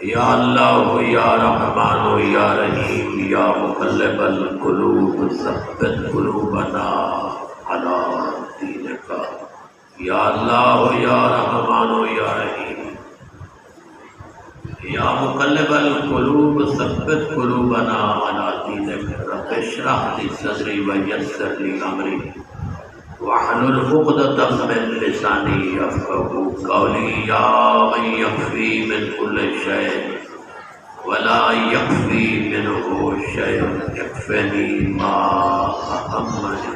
یا اللہ یا رحمان یا رحیم یا مقلب القلوب ثبت قلوبنا علی دینک یا اللہ یا رحمان یا رحیم یا مقلب القلوب ثبت قلوبنا علی دینک رب اشرح لی صدری ویسر لی امری واحلل عقدۃ من لسانی یفقهوا قولی یا من یکفی من کل شیء ولا یکفی منه شیء یکفنی ما اهمنی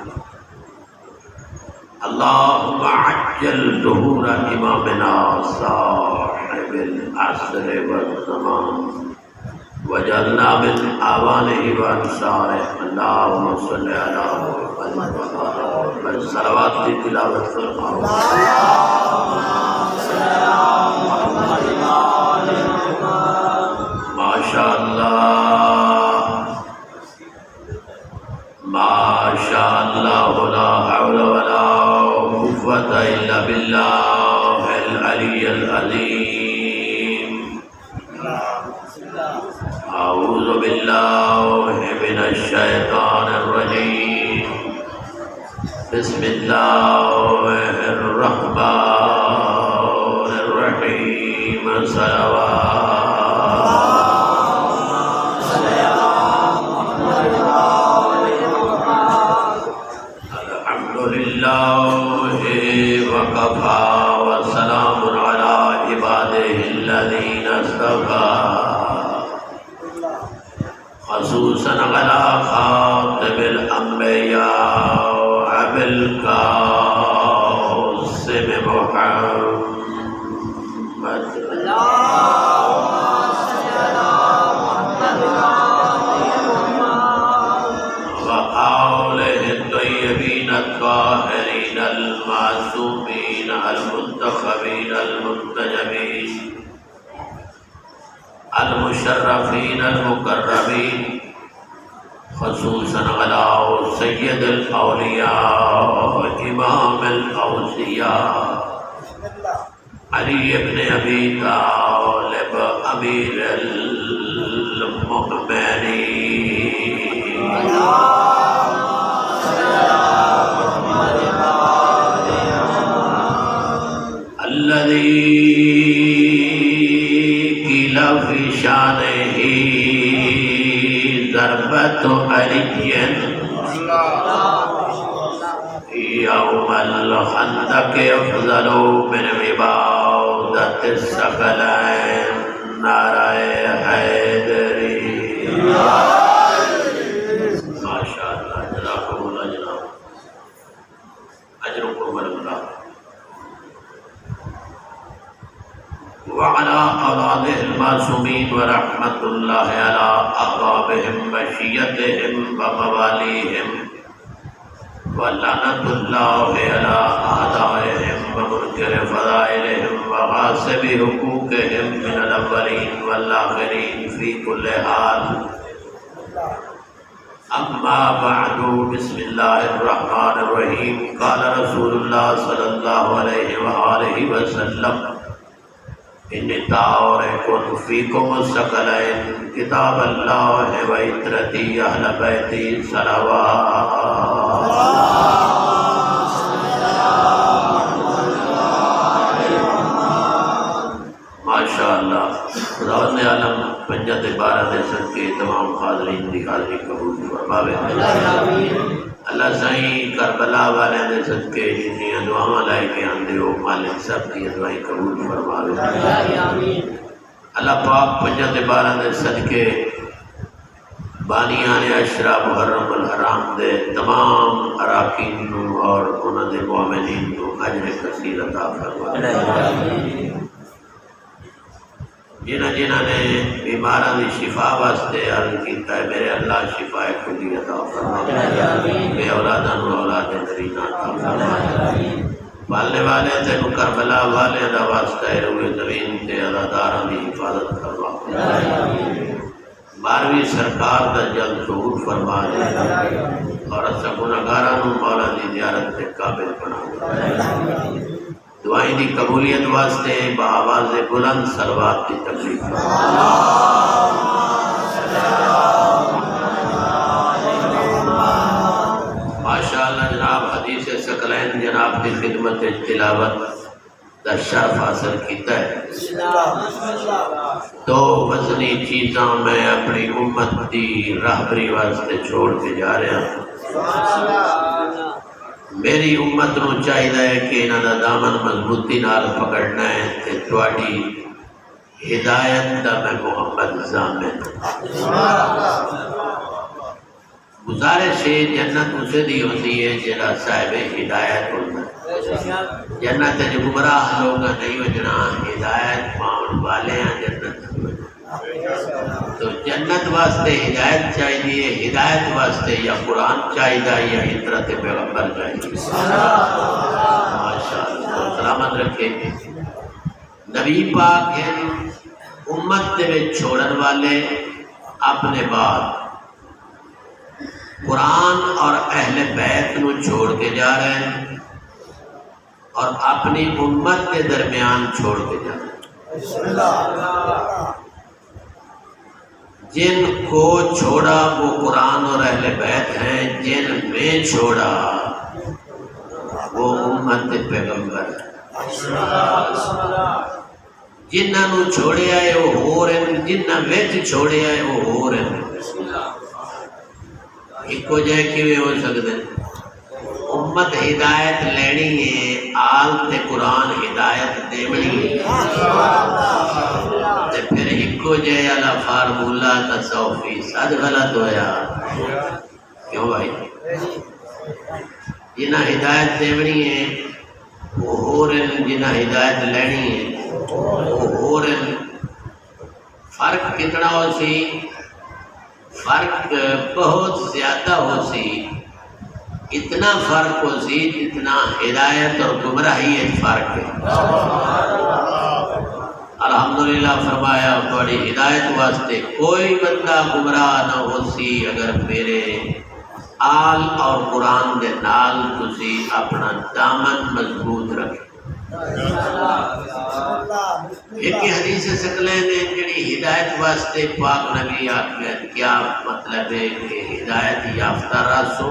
اللهم عجل ظهور امامنا صاحب العصر والزمان وجعلنا من آوانه وانصاره اللهم صل على محمد صلوات کی تلاوت فرماؤ ماشاء اللہ ماشاء اللہ لا حول ولا قوة الا بالله العلی العظیم اعوذ باللہ من الشیطان الرجیم بسم اللہ الرحمن الرحیم وكفى وسلام على عباده الذين اصطفى خصوصا على خاتم الأنبياء وأبي القاسم محمد وآله الطيبين الطاهرين المعصومين المنتخبين المنتجبين المشرفين المكرمين خصوصا على سيد الأولياء إمام الأوصياء علي بن أبي طالب أمير المؤمنين الذي قيل في شانه ضربة علي يوم الخندق أفضل من عبادة الثقلين نعرہ حیدری ماشاء اللہ جزاکم اللہ جناب اجرکم اللہ وعلى أولاده المعصومين ورحمة الله على أحبابهم وشيتهم ومواليهم ولعنة الله على أعدائهم ومنكر فضائلهم وغاصب حقوقهم من الأولين والآخرين في كل حال أما بعد بسم الله الرحمن الرحيم قال رسول الله صلى الله عليه وآله وسلم إني تارك فيكم الثقلين كتاب الله وعترتي أهل بيتي صلوات ماشاء اللہ خداوند عالم پنجت بارہ دے صدقے تمام حاضرین دی حاضری قبول فرماوے اللہ سائیں کربلا والے دے صدقے جتنی دعاواں لائے کے آندے ہو مالک سب کی دعائیں قبول فرماوے اللہ پاک پنجت بارہ دے صدقے بانیان عشرہ محرم الحرام دے تمام اراکین اور انہوں دے مومنین کو اجر کثیر عطا فرماوے جنہاں نے بیماراں دی شفا واسطے عرض کیتا ہے میرے اللہ شفا کلی عطا فرما بے اولاداں نو اولاد نرینہ عطا فرما پالنے والے تے کربلا والے دا واسطہ روئے زمین تے اداداراں دی حفاظت فرما بارہویں سرکار دا جلد ظہور فرما دے اور اسا گناہگاراں نو مولا دی زیارت تے قابل بنا دعائیں دی قبولیت واسطے بآواز بلند صلوات کی تکلیف ماشاءاللہ جناب حدیث ثقلین جناب کی خدمت تلاوت کا شرف حاصل کیتا ہے. دو وزنی چیزاں میں اپنی امت دی راہبری واسطے چھوڑ کے جا رہا ہوں. میری امت نو چاہیے ہے کہ انہاں دا دامن مضبوطی نال پکڑنا ہے تے تواڈی ہدایت دا میں محمد ضامن. گزارش ہے جنت اسے دی ہوتی ہے جڑا صاحب ہدایت ہوتا ہے. جنت جو گمراہ لوگ نہیں وجنا ہدایت پاؤن والے ہیں جنت. تو جنت واسطے ہدایت چاہیے, ہدایت واسطے یا قرآن چاہیے یا عطرت پیغمبر چاہیے. ماشاءاللہ سلامت رکھے. نبی پاک ہیں امت دے وچ چھوڑن والے اپنے بعد قرآن اور اہل بیت نو چھوڑ کے جا رہے ہیں اور اپنی امت کے درمیان چھوڑ کے جا رہے ہیں. جن کو چھوڑا وہ قرآن اور اہل بیت ہیں, جن میں چھوڑا وہ امت پیغمبر ہے. جنہاں نو چھوڑے آئے وہ ہو رہے ہیں, جنہاں ویچ چھوڑے آئے وہ ہو رہے ہیں. ایک کو جائے کیویں ہو سکتے ہیں؟ امت ہدایت لینی ہے, آل تے قرآن ہدایت دیونی ہے. تے پھر ایک کو جائے والا فارمولہ تا 100% غلط ہویا. کیوں بھائی؟ جنہاں ہدایت دیونی ہے وہ ہو رہے ہیں, جنہاں ہدایت لینی ہے وہ ہو رہے ہیں. فرق کتنا ہو سی؟ فرق بہت زیادہ ہو سی. اتنا فرق ہو سی جتنا ہدایت اور گمراہی فرق ہے. الحمدللہ فرمایا تھوڑی ہدایت واسطے کوئی بندہ گمراہ نہ ہو سی اگر میرے آل اور قرآن دے نال تسی اپنا دامن مضبوط رکھے. ایک حدیث ثقلین نے جڑی ہدایت واسطے پاک نبی آخیا کیا مطلب ہے کہ ہدایت یافتہ راسو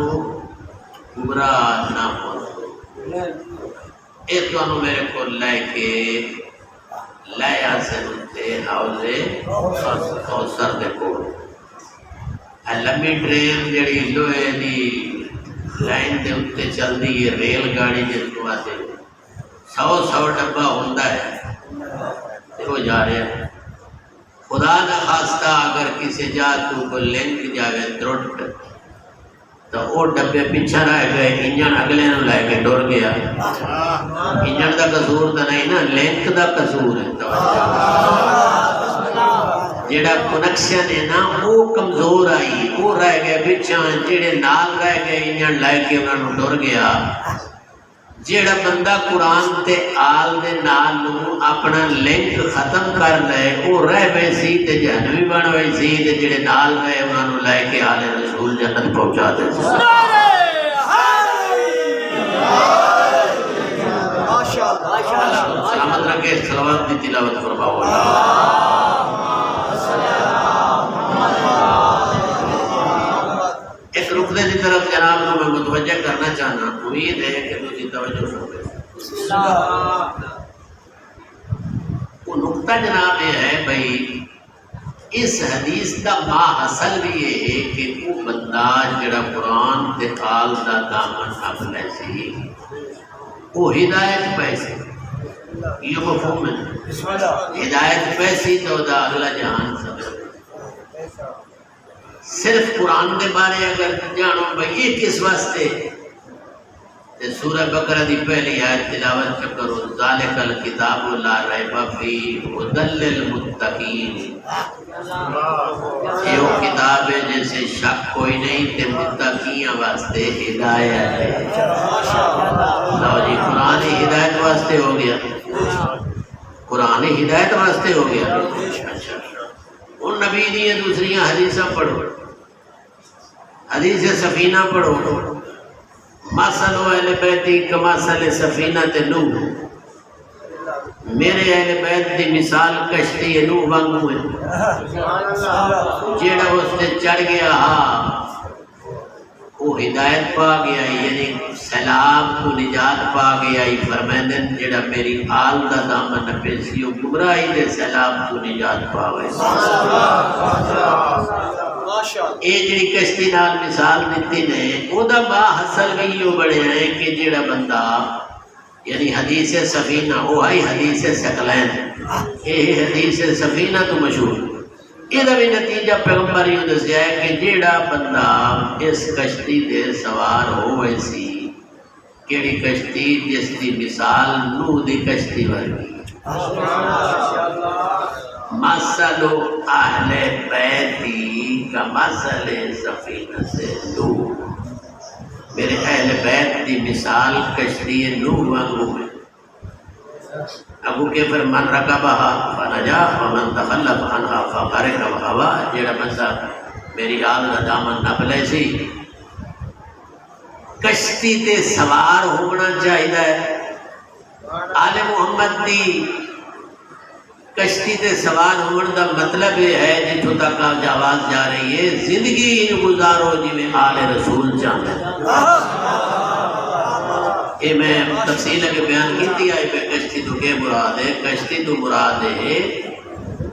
گمراہ نہ ہو. ایک تو میرے کو لے کے لے آسن تے حوضے کوثر دے کول لمبی ٹرین جڑی لوہے دی لائن دے اتنے چلدی ہے, ریل گاڑی جس کو آتے 100 ڈبہ ہوتا ہے وہ جا رہے ہیں. خدا نہ خواستہ اگر کسی جا تو کو لنک جاوے ترٹ تو وہ ڈبے پیچھے رہ گئے, انجن اگلے نو لے کے ڈر گیا. انجن دا قصور تو نہیں نا, لنک دا قصور ہے. جڑا کنیکشن ہے نا وہ کمزور آئی, وہ رہ گئے پیچھے, جڑے نال رہ گئے انجن لے کے انہوں نے ڈر گیا. جیڑا بندہ قرآن تے آل دے نال نو اپنا لنک ختم کر لے وہ رہ گئے سی تے جہنمی بن گئے سی, تے جیڑے نال گئے انہوں نے لے کے آل رسول جنت پہنچا دے. سلامت رکھے, صلوات کی تلاوت فرماؤ. ایک رکنے کی طرف جناب کو میں متوجہ کرنا چاہنا, امید ہے کہ تسی توجہ سنتے. وہ نقطہ جناب یہ ہے بھائی, اس حدیث کا ماحصل بھی یہ ہے کہ وہ بندہ جڑا قرآن تے آل دا دامن اپنے سی وہ ہدایت پیسے, یہ مفہوم ہے. ہدایت پیسی تو دا اگلا جہان سمجھ. صرف قرآن دے بارے اگر جانو بھائی یہ کس واسطے, سورہ بقرہ دی پہلی آیت تلاوت کرو, ذالک الکتاب لا ریب فیہ ھدی للمتقین. یہ وہ کتاب ہے جیسے شک کوئی نہیں تے متقیاں واسطے ہدایت ہے. لو جی قرآن ہدایت واسطے ہو گیا, قرآن ہدایت واسطے ہو گیا. ان نبی دی دوسری حدیثاں پڑھو, حدیث سفینہ پڑھو. مثل اہل بیت کمثل سفینۃ نوح, میرے اہل بیت دی مثال کشتی نوح وانگو ہے، جیڑا اس تے چڑھ گیا وہ ہدایت پا گیا، یعنی سیلاب کو نجات پا گیا۔ فرمائندن جیڑا میری آل دا دامن پیسی وہ گمراہی دے سیلاب کو نجات پا گئے۔ اے جڑی کشتی نال مثال دیتی نے او دا با حاصل بھی یہ بڑے ہیں کہ جیڑا بندہ یعنی حدیث سفینہ وہ ہے حدیث ثقلین، یہ حدیث سفینہ تو مشہور، یہ بھی نتیجہ پیغمبر یہ دسیا ہے کہ جیڑا بندہ اس کشتی دے سوار ہوئے سی، کیڑی کشتی جس دی مثال نوح دی کشتی ورگی، مثل اہل بیتی کا مثل سفینہ سے نوح، میرے اہل بیت دی مثال کشتی نوح وانگو ہے۔ ابو کیفر من رکبہا فنجا ومن تخلف عنہا فغرق وہوا، جیڑا بندہ میری آل دا دامن نپلے سی، کشتی تے سوار ہونا چاہیے۔ آل محمد دی کشتی تے سوار ہونے دا مطلب یہ ہے جتوں تک آواز جا رہی ہے زندگی گزارو جی میں آل رسول چاہتا ہے۔ یہ میں تفصیل کے بیان کیتی ہے کہ کشتی تو کیا مراد ہے؟ کشتی تو مراد ہے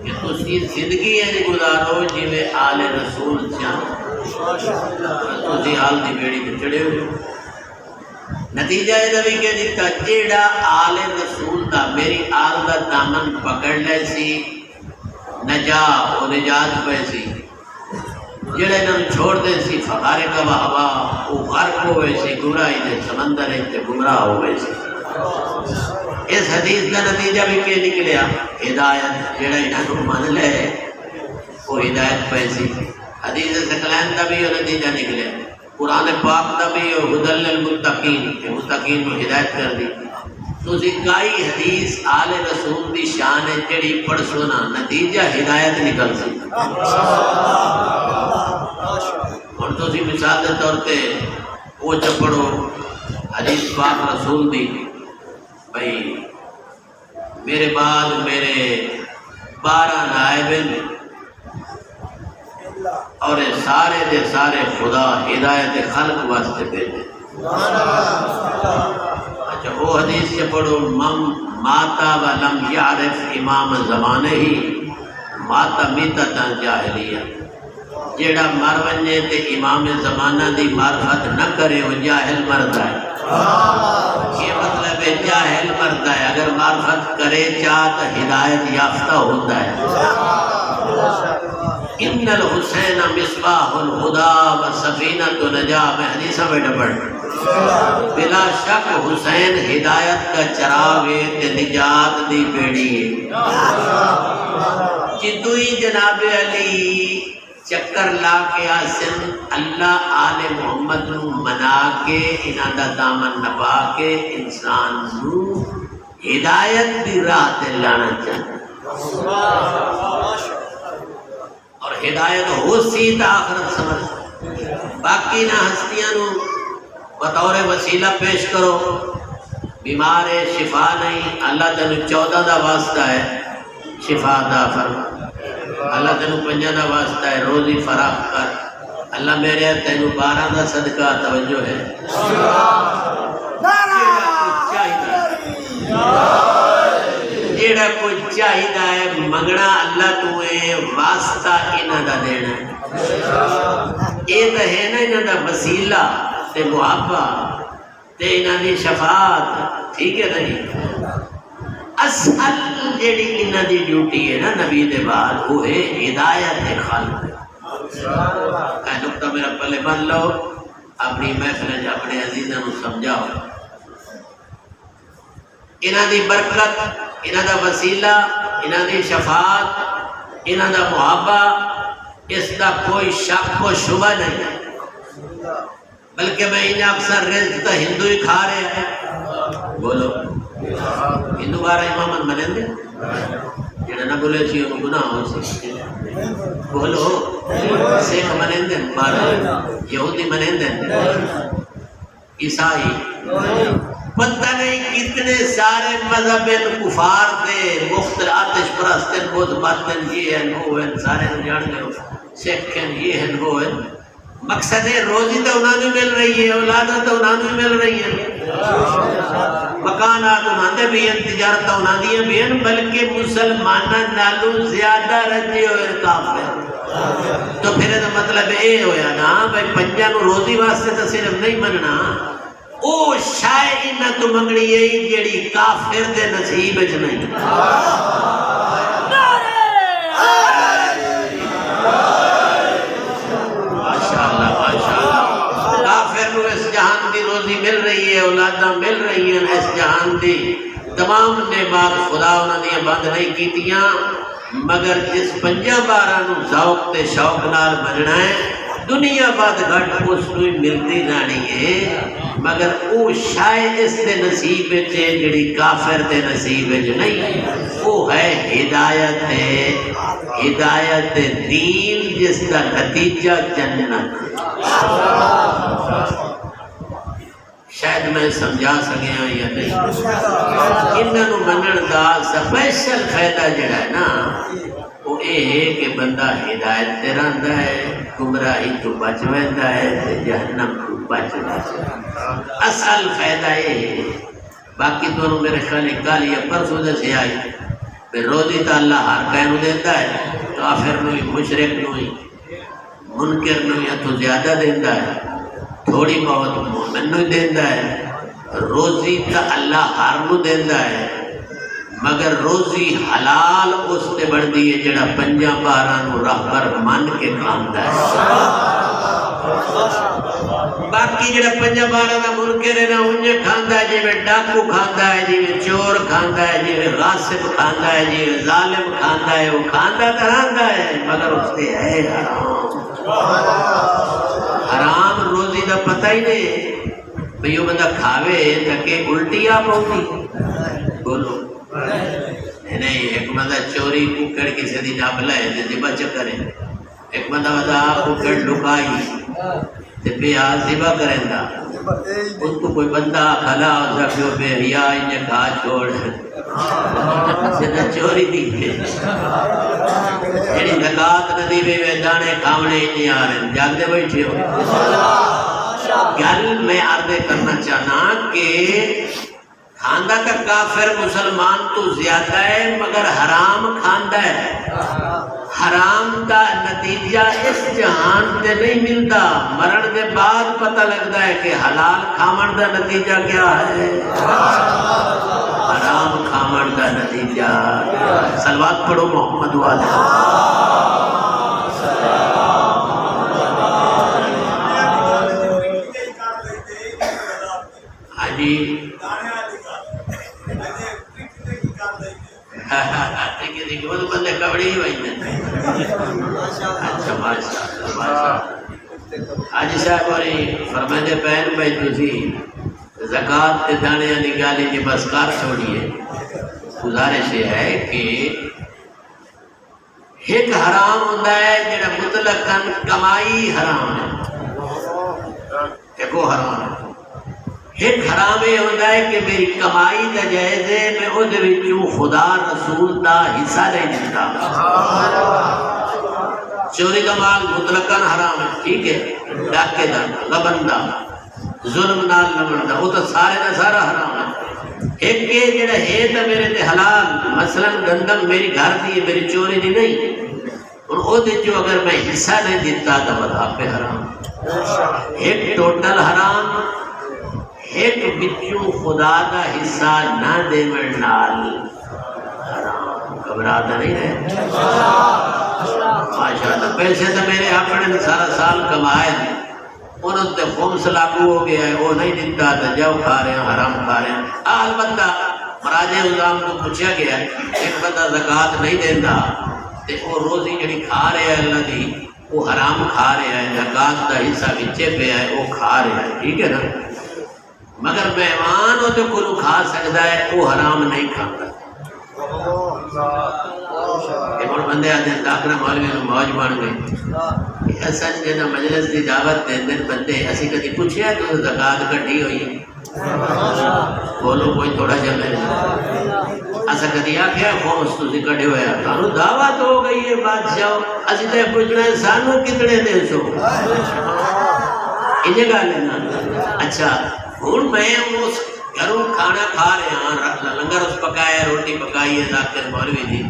کہ تسی زندگی ہے گزارو جی میں آل رسول چاہتا، تسی آل دی بیڑی پہ چڑھے ہوئے۔ نتیجہ یہ بھی کہ دیتا جیڑا آل رسول دا میری آل دا دامن پکڑ لے سی نجا و نجات پہ سی، جیڑا انہوں نے چھوڑ دے سی فغارق وہوا وہ غرق ہوئے سی، گمراہی دے سمندر تے گمراہ ہوئے سی۔ اس حدیث کا نتیجہ بھی کہ نکلیا ہدایت، جیڑا انہوں نے من لے وہ ہدایت پہ سی۔ حدیث ثقلین کا بھی یہ نتیجہ نکلیا، قرآن پاک کا بھی ہدی للمتقین کہ متقین کو ہدایت کر دی۔ تو کئی حدیث آل رسول دی شان ہے جڑی پڑھ سونا نتیجہ ہدایت نکل سی۔ اور تو مثال دے طور پہ وہ جو پڑھو حدیث پاک رسول دی بھائی میرے بعد میرے 12 نائب اور سارے دے سارے خدا ہدایت خلق واسطے بھیجے۔ اچھا وہ حدیث سے پڑھو من ماتا ولم یعرف امام زمانے ہی ماتا میتتا جاہلیہ، جیڑا مر ونجے تے امام زمانہ دی معرفت نہ کرے وہ جاہل مردا ہے۔ یہ مطلب ہے جاہل مردا ہے، اگر معرفت کرے چاہ تو ہدایت یافتہ ہوتا ہے۔ ان الحسین مصباح الہدی و سفینۃ نجا، میں حدیثہ بیٹھا پڑھ، بلا شک حسین ہدایت کا چراغ ہے نجات دی بیڑی ہے۔ جدوئی جناب علی چکر لا کے آسن اللہ آل محمد نو منا کے انہاں دا دامن نپا کے انسان نو ہدایت دی راہ تے لانا چاہتا، اور ہدایت ہو سی تا آخرت سمجھ، باقی نہ ہستیاں نو بطور وسیلہ پیش کرو۔ بیمار ہے شفا نہیں، اللہ تینوں 14 دا واسطہ ہے شفا دا فرما، اللہ تینوں 5 دا واسطہ ہے روزی فراخ کر، اللہ میرے تینوں 12 دا صدقہ توجہ ہے۔ جیڑا کوئی چاہیدہ ہے منگنا اللہ تو ہے، واسطہ انہاں دا دینا ہے، یہ تو ہے نا انہاں دا وسیلہ تے محبہ تے انہاں دی شفاعت، ٹھیک ہے نہیں؟ اصل جیڑی انہاں دی ڈیوٹی ہے نا نبی دے بعد وہ ہے ہدایت خلق۔ اے نقطہ میرا پلے بن لو، اپنی محفل اپنے عزیزاں کو سمجھاؤ، انہاں دی برکت، انہاں دا وسیلہ، انہاں دی شفاعت، انہاں دا محبہ، اس دا کوئی شک و شبہ نہیں، بلکہ میں انہیں اکثر رزق تا ہندو ہی کھا رہے ہیں۔ بولو ہندو بارہ امامت منیں دے جڑا نہ بولے سی انہوں گناہ ہو سکتے، بولو سکھ منیں دے بارہ، یہودی منیں دے، عیسائی پتہ نہیں کتنے سارے مذہب کفار تھے، مختلف آتش پرستن بدھ متن یہ ہیں وہ ہیں، سارے جان گئے سکھ ہیں یہ ہیں وہ ہیں، مقصد ہے روزی تو انہوں نے مل رہی ہے، اولادیں تو انہوں نے مل رہی ہیں، مکانات انہوں نے بھی ہیں، تجارت انہوں نے بھی ہیں، بلکہ مسلمانہ نالوں زیادہ رجے ہوئے کافر۔ تو پھر تو مطلب یہ ہویا نا بھائی پنجا نو روزی واسطے تو صرف نہیں مننا، او شاید انہاں تو منگنی ہے جیڑی کافر دے نصیب وچ نہیں۔ ماشاءاللہ ماشاءاللہ، کافر نو اس جہان دی روزی مل رہی ہے، اولاداں مل رہی ہیں، اس جہان دی تمام نعمات خدا انہاں نے بند نہیں کیتیاں، مگر جس پنجا بارہ نو ذوق تے شوق نال مننا ہے دنیا بعد گھٹ اس کو ملتی رہنی ہے، مگر او شاید اس دے نصیب وچ جڑی کافر دے نصیب وچ نہیں، وہ ہے ہدایت ہدایت دین جس کا نتیجہ جنت۔ شاید میں سمجھا سکیا یا نہیں، انہوں منن دا سپیشل فائدہ جڑا ہے نا وہ یہ ہے کہ بندہ ہدایت تے رہندا ہے، گمراہی تو بچ ویندا ہے، جہنم تو بچ ویندا۔ اصل فائدہ یہ ہے، باقی تو میرے خیال کل یا پرسوں سے آئی پھر روزی تو اللہ ہر کہیں دیتا ہے، کافر نو مشرک نو منکر نو یا تو زیادہ دیتا ہے، تھوڑی بہت مومن نو دیتا ہے، روزی تو اللہ ہر نو دیتا ہے، مگر روزی حلال اس تے بڑھتی ہے جڑا پنجا بارہ نو رہبر من کے کھاندا ہے۔ باقی جڑا پنجا بارہ دا منکر ہے نا انہیں کھاندا ہے، جی ڈاکو کھاندا ہے، جی چور کھاندا ہے، جی غاصب کھاندا ہے، جی ظالم کھاندا ہے، وہ کھاندا تو رہندا ہے مگر اس تے ہے حرام۔ حرام روزی دا پتہ ہی نہیں بھئی وہ بندہ کھاوے تاکہ الٹی آپ ہوتی بولو نہیں، ایک بندہ چوری ککڑ کسی دی نہ بلائے تے ذبح چکرے، ایک بندہ بدا ککڑ لکائی تے پیاز ذبح کریں دا، ان کو کوئی بندہ کھلا رکھو بے حیا انہیں کھا چھوڑ جنہ چوری دی جیڑی زکاة ندی میں دانے کھاونے انہیں آ رہے ہیں، جاگ دے بیٹھے ہو۔ گل میں عرض کرنا چاہنا کہ کھاندہ کا کافر مسلمان تو زیادہ ہے مگر حرام کھاندہ ہے، حرام دا نتیجہ اس جہان تے نہیں ملتا، مرن دے بعد پتہ لگتا ہے کہ حلال کھامن دا نتیجہ کیا ہے، حرام کھامن دا نتیجہ۔ صلوات پڑھو محمد والے۔ ہاں جی بندے کبڑی ہی بھائی اچھا ماشاءاللہ۔ حاجی صاحب اور فرمائے پہن بھائی تسی زکاة تے دانے نکالی جی بس کار چھوڑیے، گزارش یہ ہے کہ ایک حرام ہوتا ہے جڑا مطلقاً کمائی حرام ہے، ایک وہ حرام ہے، ایک حرام یہ ہوتا ہے کہ میری کمائی دا جائز ہے میں او دے وچوں خدا رسول دا حصہ نہیں دیتا۔ چوری کا مال مطلقاً حرام ہے، ٹھیک ہے، ڈاکے دا غبن دا ظلم نال لمن دا وہ تو سارے دا سارا حرام ہے۔ ایک کہ جڑا ہے تو میرے تے حلال، مثلا گندم میری گھر دی ہے میری چوری دی نہیں، اور او دے جو اگر میں حصہ نہیں دیتا تو بتا پہ حرام۔ ایک ٹوٹل حرام، ایک بچوں خدا کا حصہ نہ دے نال حرام۔ گھبراتا نہیں رہے ماشاءاللہ۔ پیسے تو میرے اپنے سارا سال کمائے انہوں تے خمس لاگو ہو گیا ہے، وہ نہیں دیتا تو جو کھا رہے ہیں حرام کھا رہے ہیں۔ البتہ مراجع نظام کو پوچھا گیا ایک بندہ زکاة نہیں دیتا تے وہ روزی جڑی کھا رہے ہیں اللہ دی وہ حرام کھا رہے ہیں، زکاة دا حصہ بچے پہ ہے وہ کھا رہے ہیں، ٹھیک ہے نا، مگر مہمان ہو تو کلو کھا سکتا ہے وہ حرام نہیں کھاتا۔ ایک اور بندے آتے ہیں داخلہ مولوی میں موج بن گئی، اصل جنہ مجلس کی دعوت دے دن بندے اسی کدی پوچھے تو زکاة کٹی ہوئی بولو کوئی تھوڑا جا میرے ایسا کدی آخیا خومس تھی کٹے ہوا تمہیں دعوت ہو گئی ہے بادشاہ اسی تے پوچھنا ہے سانو کتنے دے سو انہیں گل ہے نا. اچھا ہوں میں اس گھروں کھانا کھا رہا ہاں لنگر اس پکایا روٹی پکائی ہے ذاکر مولوی جی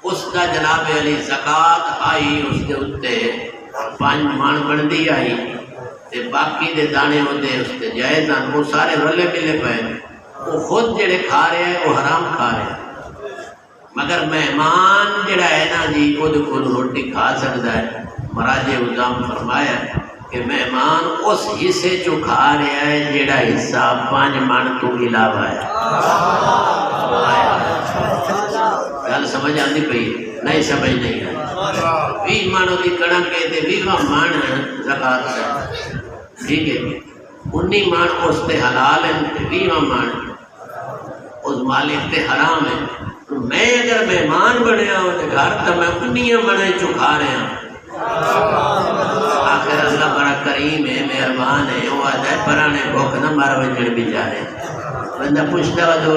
اس کا جناب علی زکات آئی اس کے اتنے 5 من بندی آئی تے باقی دے دانے ہوتے اس کے جائز ہیں وہ سارے رلے ملے پے وہ خود جڑے کھا رہے ہیں وہ حرام کھا رہے ہیں مگر مہمان جڑا ہے نا جی وہ روٹی کھا سکتا ہے. مراج الزام فرمایا کہ مہمان اس حصے چو کھا رہا ہے جڑا حصہ 5 من تو علاوہ ہے. گل سمجھ آتی پئی نہیں سمجھ نہیں آئی 20 من کی کڑک ہے 20 من زکات ہے ٹھیک ہے 19 من اس تے حلال ہے 20 من اس مالک تے حرام ہے. میں اگر مہمان بنیا ہوں گھر تو میں 19 من چکھا رہا ہوں. آخر اللہ بڑا کریم ہے مہربان ہے وہ آتا ہے پرانے بھوک نہ مار وجڑ بھی جا رہے بندہ پوچھتا ہوا تو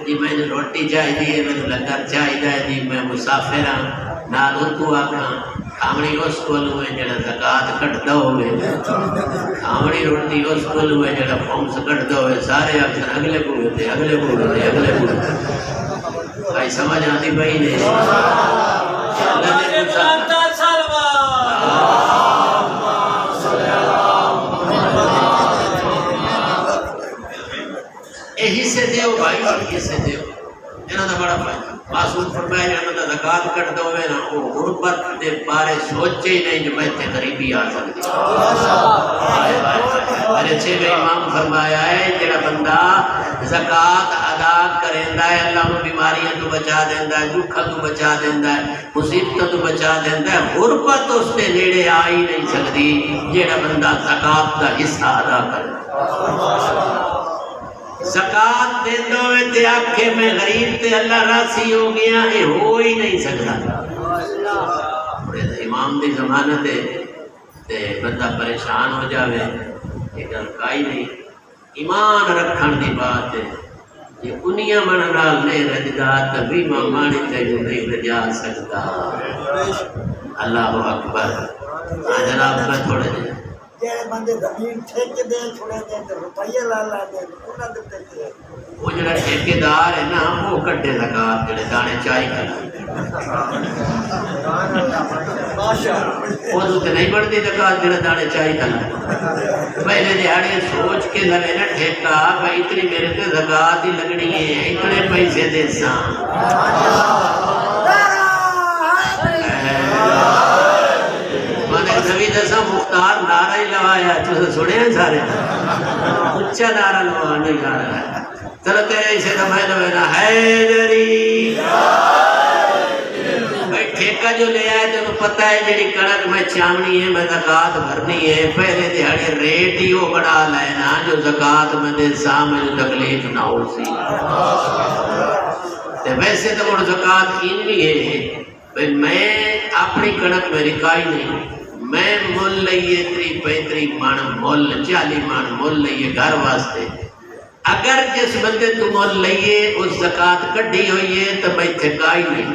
جی میں نے روٹی چاہیے میں نے لنگر چاہیے جی میں مسافر ہاں نال تو آکھاں کھامڑی اس کولوں ہے جڑا زکات کٹدا ہوے کھامڑی روٹی اس کولوں ہے جڑا خمس کٹدا ہوے سارے اکثر اگلے کو تے اگلے کو بھائی سمجھ آتی بھائی نے اللہ نے حصے دیو بھائی حصے دیو انہاں دا بڑا فائدہ. معصوم فرمایا انہاں دا زکات کٹدا ہوے نا او غربت دے بارے سوچے ہی نہیں جو میں تے غریبی آ سکتی. میرے چھویں امام فرمایا ہے جڑا بندہ زکات ادا کریندا ہے اللہ نوں بیماریاں تو بچا دیندا ہے دکھاں تو بچا دیندا ہے مصیبتاں تو بچا دیندا ہے. غربت اس دے نیڑے آ ہی نہیں سکتی جڑا بندہ زکات دا حصہ ادا کرے. زکات دیندے ہوئے تے آکھے میں غریب تے اللہ راضی ہو گیا یہ ہو ہی نہیں سکتا. امام دی ضمانت ہے تے بندہ پریشان ہو جاوے یہ گل کائی نہیں. ایمان رکھن دی بات ہے یہ انیاں من نال نہیں رجدا تبھی مانی تے جو نہیں رجا سکتا. اللہ اکبر. جناب میں تھوڑے جی بندے زمین ٹھیکے دے چھوڑے دے روپیے لا دے انہاں دے تے وہ جڑا ٹھیکیدار ہے نا وہ کٹے زکات جڑے دانے چاہی کھانا وہ تو نہیں بڑھتی زکات جڑے دانے چاہی کھانا. پہلے دیہاڑے سوچ کے لگے نا ٹھیکا بھائی اتنی میرے تے زکات ہی لگنی ہے اتنے پیسے دے ساں نبی دسا مختار نعرہ ہی لوایا تو سنے ہیں سارے اچھا نعرہ لوا نہیں گا رہا ہے. چلو تیرے اسے تو میں لوے نا حیدری بھائی ٹھیکہ جو لے آئے تو پتہ ہے جڑی کڑک میں چامنی ہے میں زکات بھرنی ہے پہلے دیہاڑے ریٹ ہی وہ بڑا لینا جو زکات میں دے سامنے جو تکلیف نہ ہو سی. ویسے تو وہ زکات کی بھی ہے بھائی میں اپنی کڑک میں رکائی نہیں میں مول لئیے 35 من مول 40 من مول لئیے گھر واسطے. اگر جس بندے تو مول لئیے اس زکات کٹھی ہوئی ہے تو میں تھکائی نہیں.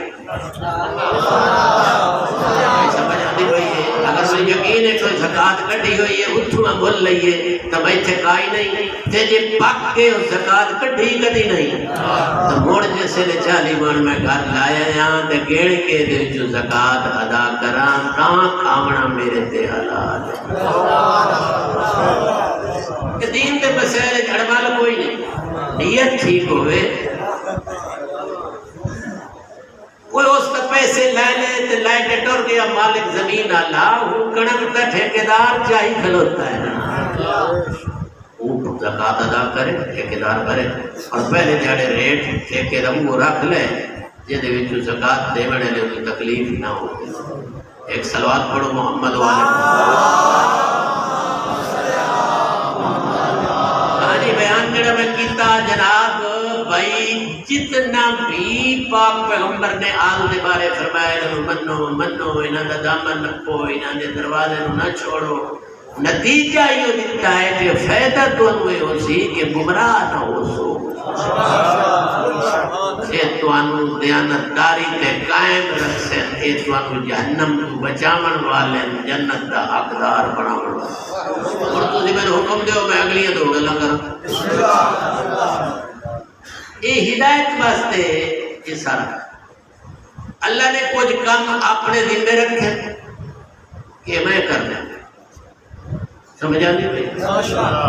سمجھ آتی ہوئی ہے اگر میں یقین ہے کوئی زکات کٹھی ہوئی ہے اتھو میں مول لئیے تو میں تھکائی نہیں تے جے پک کے اس زکات کٹھی کدی نہیں تو موڑ جیسے لے 40 من میں گھر لایا یہاں تے گیڑ کے دے جو زکات ادا کران تاں کھاونا میرے تے حلال ہے. کہ دین تے مسائل جھڑوالا کوئی نہیں نیت ٹھیک ہوئے کوئی اس کا پیسے لے لے تے لے کے ٹر گیا مالک زمین اللہ وہ کڑک کا ٹھیکیدار چاہی کھلوتا ہے نا وہ زکات ادا کرے ٹھیکیدار کرے اور پہلے دیہاڑے ریٹ ٹھیکے دا وہ رکھ لے جہدے وچ زکات دے وڑے لے کوئی تکلیف نہ ہو. ایک صلوات پڑھو محمد والے آجی بیان جڑا میں کیتا جناب بھائی جتنا بھی پاک پیغمبر نے آل دے بارے فرمایا انہوں منو انہوں دا دامن نکو انہوں دے دروازے نہ چھوڑو نتیجہ یہ دیتا ہے کہ فائدہ تو انوے ہو سی کہ گمراہ نہ ہو سو اے تو انو دیانتداری تے قائم رکھ سے اے تو انو جہنم تو بچاون والے جنت دا حقدار بناون والے اور تو میں حکم دیو میں اگلی دو گلا کر اے ہدایت واسطے یہ سارا اللہ نے کچھ کام اپنے ذمہ رکھے کہ میں کرنا سمجھا نہیں بھائی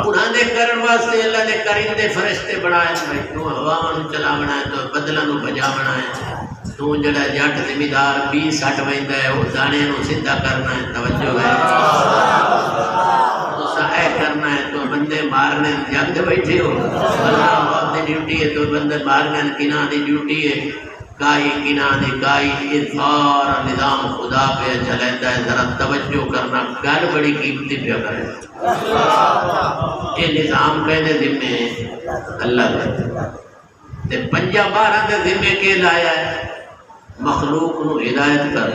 انہاں دے کرن واسطے اللہ نے کرندے فرشتے بنائے بھائی تو ہوا نو چلا بنائے تو بدلاں نو بجا بنائے تو جڑا جٹ زمیندار 20 60 ویندا ہے او دانے نو سیدھا کرنا ہے توجہ ہے تو سائے کرنا ہے تو بندے مارنے جگ دے بیٹھے ہو اللہ اپنی ڈیوٹی ہے تو بندے مارنے کنا دی ڈیوٹی ہے کائی کنا دی کائی یہ سارا نظام خدا پہ چلیتا ہے ذرا توجہ کرنا گل بڑی قیمتی پہ کرے یہ نظام کہنے ذمہ اللہ دے پنجا بارہ دے ذمہ کے لایا ہے مخلوق نو ہدایت کر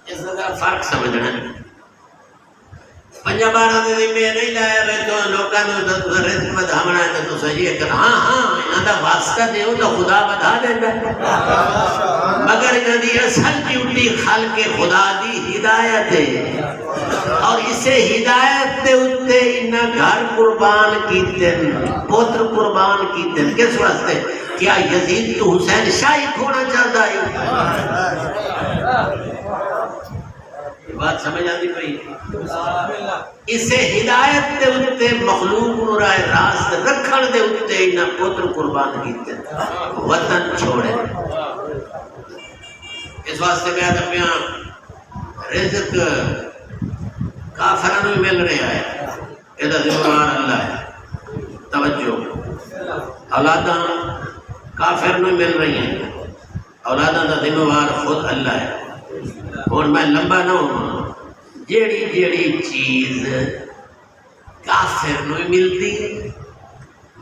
اس کا فرق سمجھنا ہے پنجا بارہ دے ذمہ نہیں لایا میں تو لوکاں نو رزق بدھاونا ہے تو صحیح ہے کہ ہاں انہاں دا واسطہ دیو تو خدا بدھا دیندا ہے مگر انہاں دی اصل ڈیوٹی خلق خدا دی ہدایت ہے اور اسے ہدایت دے اوتے انہاں گھر قربان کیتے پوتر قربان کیتے کس واسطے کیا یزید تو حسین شاہد ہونا چاہتا ہے بات سمجھ آتی پئی اسے ہدایت دے اتے مخلوق نو راہ راست رکھن دے اتے انہاں پتر قربان کیتے وطن چھوڑے اس واسطے میں آدھا پیاں رزق کافرانو مل رہا ہے ادھا ذمہوار اللہ ہے توجہ اولاداں کافر نو مل رہی ہیں اولاداں دا ذمہوار خود اللہ ہے اور میں لمبا نہ ہوں جیڑی جیڑی چیز کافر نو ملتی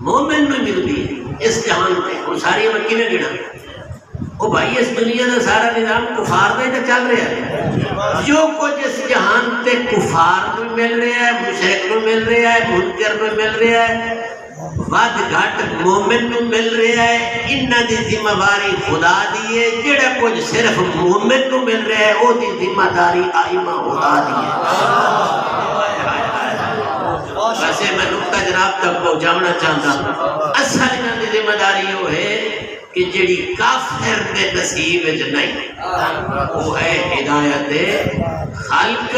مومن نو ملتی اس جہان پہ وہ ساری مکی نے گنا وہ بھائی اس دنیا کا سارا نظام کفار میں چل رہا ہے جو کچھ اس جہان تے کفار نو مل رہا ہے مشرک نو مل رہا ہے منکر نو مل رہا ہے ود گھٹ مومن نو مل رہا ہے انہاں دی ذمہ داری خدا دی ہے جڑا کچھ صرف مومن نو مل رہا ہے او دی ذمہ داری ائمہ خدا دی ہے ویسے میں نقطہ جناب تک پہنچانا چاہتا ہوں اصل انہاں دی ذمہ داری وہ ہے کہ جڑی کافر دے نصیب وچ نہیں وہ ہے ہدایت خلق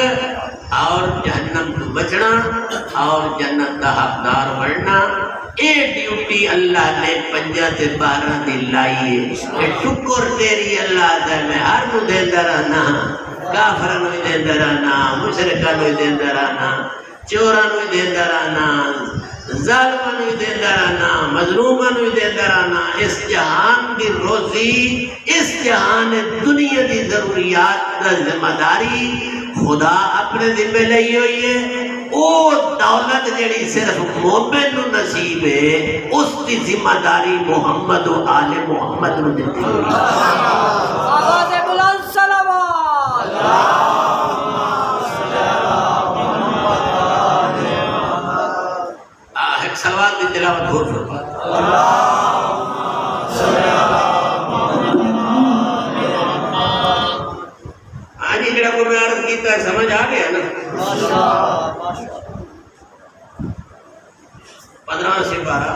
اور جہنم تو بچنا اور جنت دا حقدار بننا اے ڈیوٹی اللہ نے پنجا تے بارہ دی لائی ہے ٹکر تیری اللہ دا میں ہر کو دیندا رہنا کافراں نو دیندا رہنا مشرکاں نو دیندا رہنا چوراں نو دیندا رہنا ظالماں نو دیندا رہنا مظلوماں نو دیندا رہنا اس جہان دی روزی اس جہان دنیا دی ضروریات دا ذمہ داری خدا اپنے ذمہ لئی ہوئی ہے او دولت جڑی صرف مومن نو نصیب ہے اس دی ذمہ داری محمد و آل محمد نو دیتی ہوئی ہے آواز بلند صلوات ایک صلوات دی تلاوت ہو فرما آج جڑا کو میں عرض کیتا ہے سمجھ آ گیا نا 15 سے 12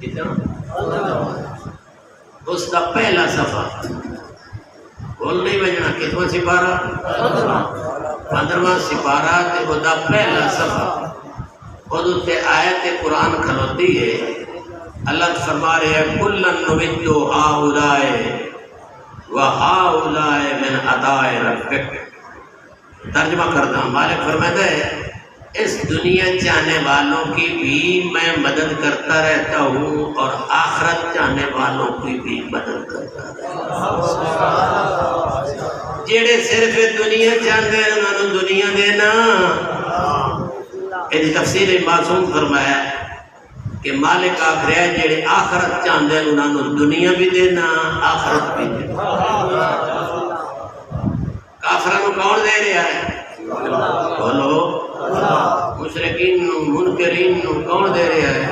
کتنا اس کا پہلا صفحہ بول نہیں بجنا کتنا سپارہ 15واں سپارہ تے وہ دا پہلا صفحہ خود تے آیت قرآن کھلوتی ہے اللہ فرما رہے ہیں کلن نمدو ہاؤلائے وہاؤلائے من عطائے ربک ترجمہ کرتا ہوں مالک فرماتا ہے اس دنیا چاہنے والوں کی بھی میں مدد کرتا رہتا ہوں اور آخرت چاہنے والوں کی بھی مدد کرتا رہتا ہوں جیڑے صرف دنیا چاہتے ہیں انہوں نے دنیا دینا یہ تفسیر معصوم فرمایا کہ مالک آخر ہے جیڑے آخرت چاہتے ہیں انہوں نے دنیا بھی دینا آخرت بھی دینا کافروں کو کون دے منکرین نو کون دے رہا ہے؟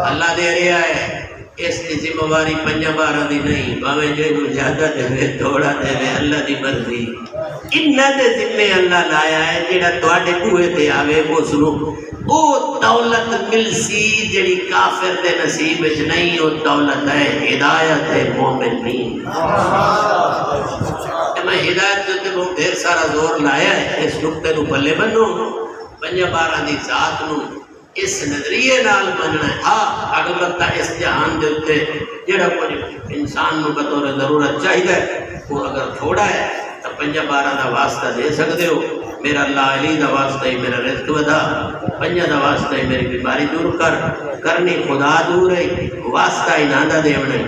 اللہ دے رہا ہے۔ اس کی ذمہ داری 5-12 دی نہیں، باویں جو زیادہ دے تھوڑا دے، اللہ دی مرضی۔ انہاں دے ذمے اللہ لایا ہے، جڑا تواڈے بوئے تے آوے اس نو او دولت مل سی جڑی کافر دے نصیب وچ نہیں، او دولت ہے ہدایت مومنین۔ میں ہدایت تے بہت ڈھیر سارا زور لایا ہے، اس نقطے نو پلے بنو، 5-12 دی ذات نو اس نظریے نال مننا ہے۔ ہاں البتہ اس جہان دے اوتے جڑا کچھ انسان نو بطور ضرورت چاہیے وہ اگر تھوڑا ہے تو 5-12 دا واسطہ دے سکتے ہو۔ میرا اللہ علی دا واسطہ ہی میرا رزق ودا، 5 دا واسطہ ہی میری بیماری دور کر، کرنی خدا دور ہے، واسطہ ہی نہ دا دیونا ہے۔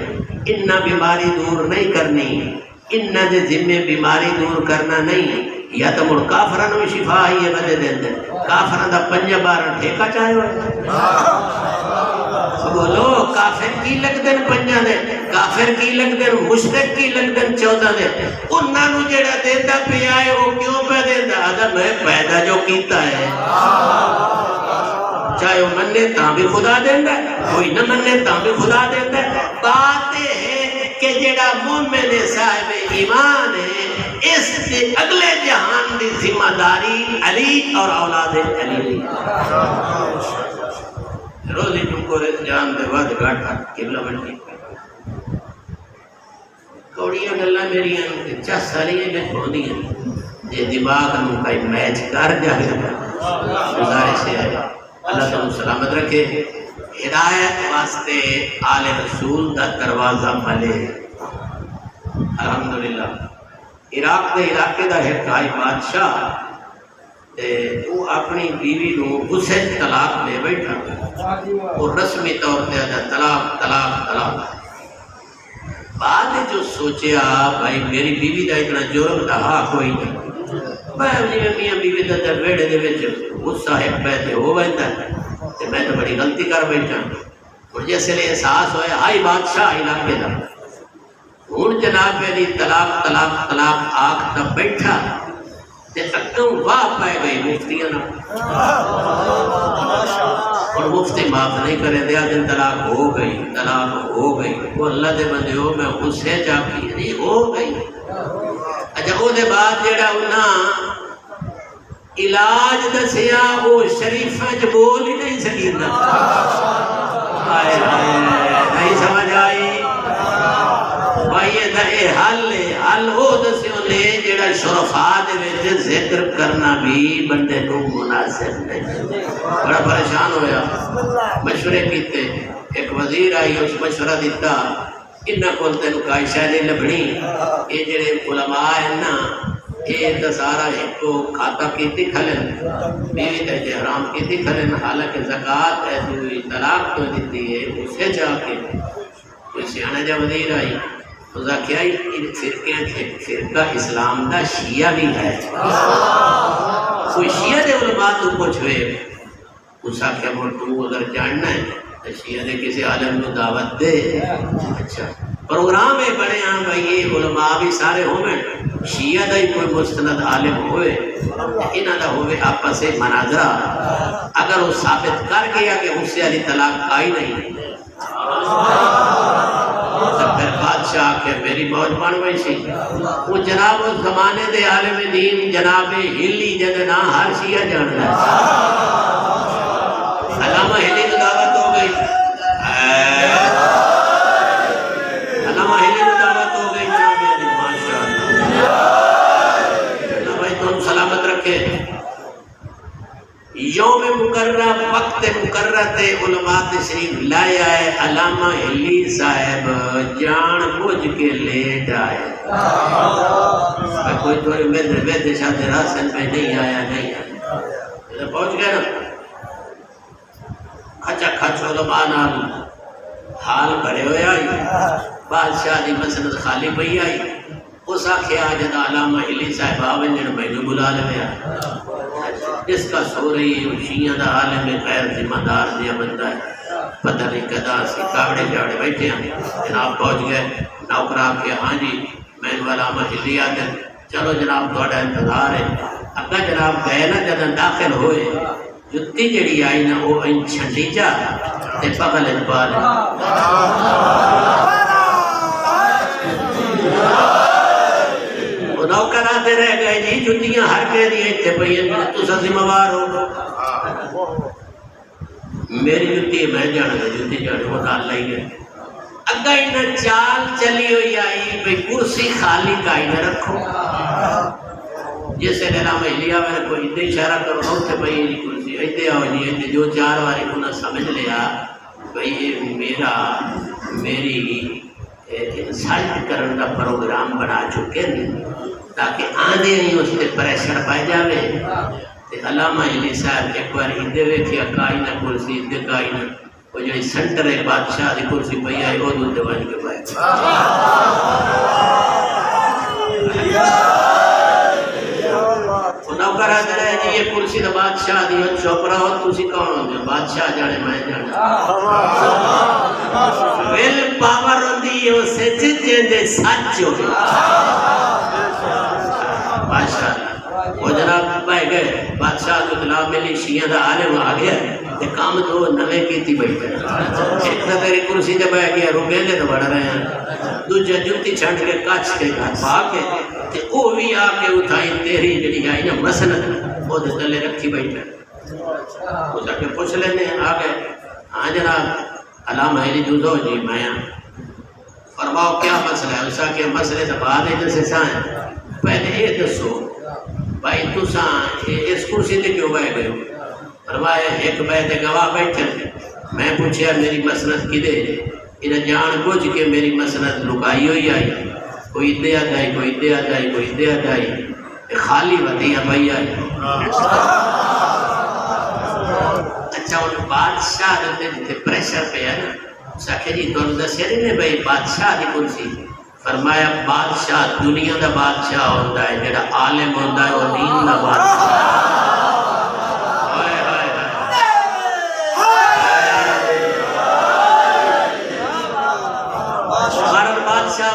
انہاں بیماری دور نہیں کرنی، انہاں دے ذمے بیماری دور کرنا نہیں، یا تو مڑ کافران میں شفا ہی ہے بدے دیں دیں، کافران دا 5-12 ٹھیکہ چاہے ہوئے۔ بولو کافر کی لگ دیں 5 دیں، کافر کی لگ دیں، مشرک کی لگ دیں 14 دیں، انہاں نو جڑا دیتا پہ آئے وہ کیوں پہ دیتا؟ آدھا میں پیدا جو کیتا ہے، چاہے وہ مننے تاں بھی خدا دیندہ ہے، کوئی نہ مننے تاں بھی خدا دیندہ ہے۔ بات ہے کہ جڑا مومن صاحب ایمان ہے، اس سے اگلے جہان دی ذمہ داری علی اور اولاد علی۔ روزی تم کو جان دے وعد گاٹھا قبلہ بنی کوڑیاں گلہ میری ہیں 10 سالیاں میں کھوندی ہیں، یہ دماغ ہم کئی میچ کر جائے گا۔ گزارش ہے اللہ تعالیٰ سلامت رکھے، ہدایت واسطے آل رسول دا دروازہ ملے۔ الحمدللہ عراق دے علاقے دا ایک بھائی بادشاہ وہ اپنی بیوی نو اسے طلاق لے بیٹھا اور رسمی طور پہ طلاق طلاق طلاق۔ بعد جو سوچیا بھائی میری بیوی دا اتنا جرم تھا کوئی نہیں، میں میاں بیوی دا ویڑے دے وچ غصہ ہے پیسے ہو بیندا تے میں تو بڑی غلطی کر بیٹھا، اور جیسے لئے احساس ہوئے ہائی بادشاہ علاقے دا ہون جناب میری طلاق طلاق طلاق آکھ تا بیٹھا تے اکم واہ پائے گئی مفتیاں نا، اور مفتی معاف نہیں کرے دیا دن طلاق ہو گئی طلاق ہو گئی۔ وہ اللہ دے بندے ہو میں غصے چاکی نہیں ہو گئی۔ اچھا وہ دے بعد جیڑا انہاں علاج دسیا وہ شریفہ جو بول ہی نہیں سکینا، آئے آئے نہیں سمجھ آئی بھائی اے حل ہو دسیوں نے جیڑا شرفاء دے وچ ذکر کرنا بھی بندے کو مناسب نہیں۔ بڑا پریشان ہویا، مشورے کیتے، ایک وزیر آئی اس مشورہ دیتا، انہاں کول تینوں کائی شاہ نہیں لبنی، یہ جڑے علماء ہیں نا یہ دسارا ایک کو کھاتا کیتی کھلن، بیوی تے حرام کیتی کھلن، حالانکہ زکاة ہے دوئی طلاق تو دیتی ہے، اسے جا کے کوئی سیانہ جا وزیر آئی خدا کیا ان فرقہ اسلام دا شیعہ بھی ہے، کوئی شیعہ دے علماء تو کچھ ہوئے اسا کیا مرتو اگر جاننا ہے تو شیعہ دے کسی عالم کو دعوت دے۔ اچھا پروگرام ہے بڑے ہاں بھائی یہ علماء بھی سارے ہوئے، شیعہ دا ہی کوئی مستند عالم ہوئے، انہاں دا ہوئے آپس سے مناظرہ، اگر وہ ثابت کر گیا کہ اس سے علی طلاق آئی نہیں پھر بادشاہ کہ میری موج بن گئی سی۔ وہ جناب اس زمانے دے عالم دین جناب ہلی جدنا ہر شیعہ جاننا ہے، علامہ ہلی کو دعوت ہو گئی، علامہ ہلی کو دعوت ہو گئی جناب ہلی، ماشاءاللہ اللہ بھائی تم سلامت رکھے۔ یوم مقررہ وقت مقررہ تے علماء تشریف لائے آئے، علامہ ہلی صاحب جان بوجھ کے لیٹ آئے، کوئی توری میرے شاہ راسن میں نہیں آیا نہیں آیا، پہنچ گئے نا کھچا کھچ علماء نال حال بھرے ہوئے آئی، بادشاہ دی مسند خالی پئی آئی، اس آکھیا جدا علامہ ہلی صاحب آونجن میں نے بلا لیا، جس کا سو رہی ہے شیعہ دا عالم غیر ذمہ دار دیا بندہ ہے، پتہ نہیں کدا سی کاوڑے جاڑے بیٹھے ہیں، جناب پہنچ گئے، نوکرا کہ ہاں جی میں علامہ ہلی آتے چلو جناب تھوڑا انتظار ہے، اگا جناب گئے نا جدن داخل ہوئے جتی جڑی آئی نا وہ ان چھنڈی جا تے پگل اجبال وہ نوکر آتے رہ گئے جی جتیاں ہر کے دیئے اتھے پہین تو سا ذمہ وار ہو میری جتی میں جانا گا جتی جانا وہ نال لئی گئے اگا انہیں چال چلی ہوئی آئی بھئی کرسی خالی کا انہیں رکھو جیسے لینا محلیہ میں کوئی اتنے اشارہ کرو نو تھے بھئی یہ کرسی ایتے آؤ جی ایتے جو چار واری انہیں سمجھ لیا بھئی یہ میری انسائٹ کرن کا پروگرام بنا چکے نہیں تاکہ آندے نہیں اس تے پریشر پائے جاوے تے علامہ علی صاحب ایک بار ہندے ویکھیا کائنہ کرسی ہندے کائنہ وہ جڑی سنٹر ہے بادشاہ دی کرسی پئی آئی وہ دودھ دیوانی کے پائے نوکر آدھر ہے جی یہ کرسی دا بادشاہ دی چوپرا ہو تُسی کون ہوں جو بادشاہ جانے میں جانا ویل پاور ہوندی ہے اسے جیندے سچ ہو ماشاءاللہ وہ جناب پائے گئے بادشاہ کو اطلاع ملی شیعہ دا عالم آ گیا کہ کام تو نوے کی تھی بیٹھے ایک تا تیری کرسی جب آئے گیا روکیلے تو بڑھ رہے ہیں دوجہ جتی چھنٹ کے کچھ کے گھر پا کے تے او بھی آ کے اٹھائی تیری جڑی آئی نا مسند وہ دے تلے رکھی بیٹھے اس آ کے پوچھ لینے آ گئے ہاں جناب علامہ علی دوزو جی میں فرماؤ کیا مسئلہ ہے اس آ کے مسئلے سے بعد ہے جیسے سائیں پہلے یہ دسو بھائی تو ساں اس کرسی تے کیوں بائے گئے ہو فرمایا ایک بیت گواہ بیٹھے میں پوچھیا میری مسند کی دے انہیں جان بوجھ کے میری مسند لکائی ہوئی آئی کوئی دے آدھائی کوئی دے آدھائی کوئی دے آدھائی خالی ودیہ بھائی آئی اچھا ان بادشاہ دے جتے پریشر پہ ہے نا ساکھے جی تو دسے رہے بھائی بادشاہ دی کرسی فرمایا بادشاہ دنیا دا بادشاہ ہوتا ہے جڑا عالم ہوتا ہے اور دین دا بادشاہ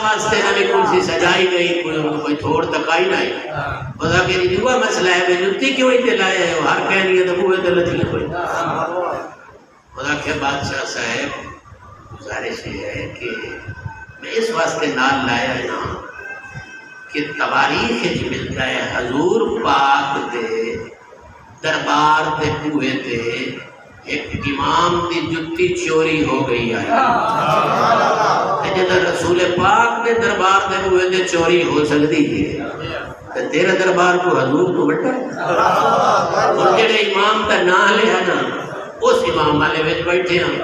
واسطے نبی کرسی سجائی گئی کوئی تھوڑ تکائی نہیں خدا کہ یہ دعا مسئلہ ہے میں جتی کیوں ہی دلائے ہیں ہر کہنی ہے تو بوئے دلت ہی کوئی خدا کہ بادشاہ صاحب گزارش یہ ہے کہ میں اس واسطے نال لایا ہوں کہ تواریخ جو ملتا ہے حضور پاک دے دربار دے بوئے دے ایک امام دی جتی چوری ہو گئی آئی جب رسول پاک دے دربار دے ہوئے دے چوری ہو سکتی ہے تیرا دربار کو حضور تو بٹا اور جڑے امام کا نام لیا نا اس امام والے وچ بیٹھے ہیں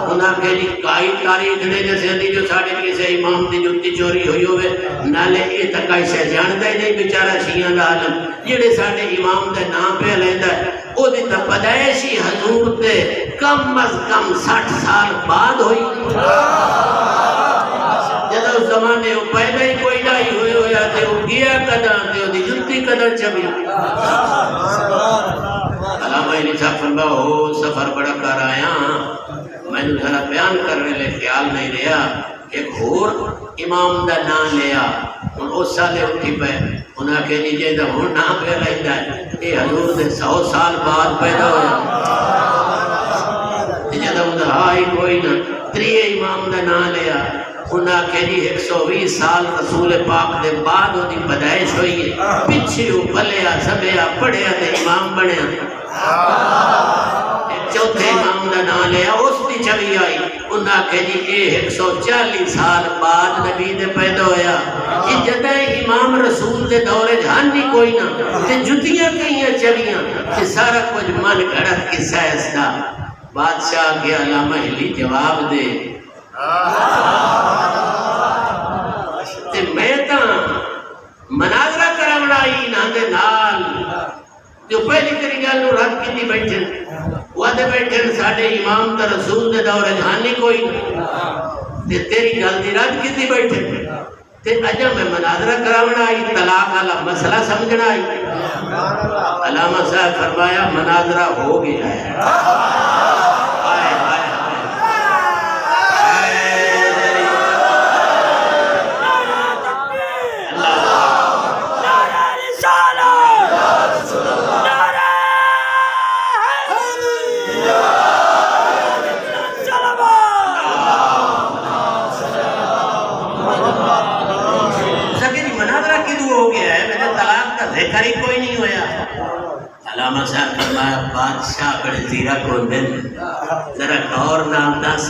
انہاں کہ جی کائی تاریخ نے جیسے دی جو ساڑھے کسے امام دی جتی چوری ہوئی ہوئے نالے اے تکائی سے جانتا ہی نہیں بیچارہ شیعہ دا عالم جڑے ساڑھے امام دے نام پہ لیندہ ہے او دی تا پیدائشی حضور تے کم از کم 60 سال بعد ہوئی جدہ اس زمانے وہ پیدا ہی کوئی لائی ہوئے ہویا تے وہ گیا قدر تے وہ دی جتی قدر چبی علامہ علی صاحب فرما ہو سفر بڑا کر آیا میں نے ذرا بیان کرنے لے خیال نہیں رہا ایک اور امام دا نام لیا ان اس سالے اٹھی پہ انہاں کے نیجے دا ہون نام پہ لیندہ ہے اے حضور دے 100 سال بعد پیدا ہویا نیجے دا ادھر ہائی کوئی نہ تریے امام دا نام لیا انہاں کے جی 120 سال رسول پاک دے بعد ہوتی پیدائش ہوئی ہے پچھے پلیا سبیا پڑھیا تے امام بنیا چوتھے امام دا نام لیا اس دی چھوی آئی انہاں کہ جی اے 140 سال بعد نبی دے پیدا ہویا کہ جدہ امام رسول دے دورے جھانی کوئی نہ تے جتیاں کئیاں چھویاں کہ سارا کچھ من گھڑت قصہ ایسا بادشاہ کے علامہ علی جواب دے تے میں تا مناظرہ کرامنائی ناندے نال جو پہلی کری گل نو رد کی بیٹھے وعدے بیٹھے ساڑھے امام تا رسول دے دور جہانی کوئی تے تیری گل دی رد کی بیٹھے تے اجا میں مناظرہ کراونا آئی طلاق والا مسئلہ سمجھنا آئی علامہ صاحب فرمایا مناظرہ ہو گیا ہے کری کوئی نہیں ہویا. علامہ صاحب فرمایا بادشاہ بڑے زیرک ہوندے ذرا غور نال دس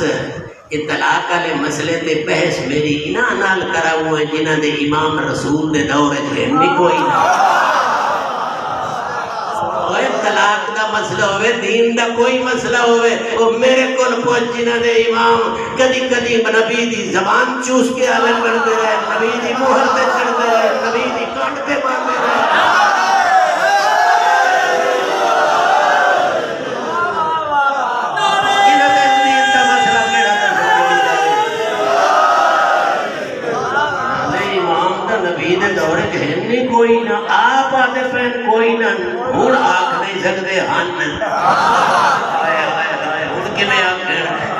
کہ طلاق والے مسئلے تے بحث میری انہاں نال کراؤں ہے جنہاں دے امام رسول دے دور وچ نہیں کوئی نہ. اوے طلاق دا مسئلہ ہوئے دین دا کوئی مسئلہ ہوئے وہ میرے کول پہنچ جنہاں دے امام کدی کدی نبی دی زبان چوس کے عالم بنتے رہے, نبی دی مہر تے چڑھتے رہے, نبی دی کانٹ تے مارتے رہے. کوئی نہ آپ آتے پہن کوئی نہ ہون آکھ نہیں سکتے ہن ہون کے میں آکھ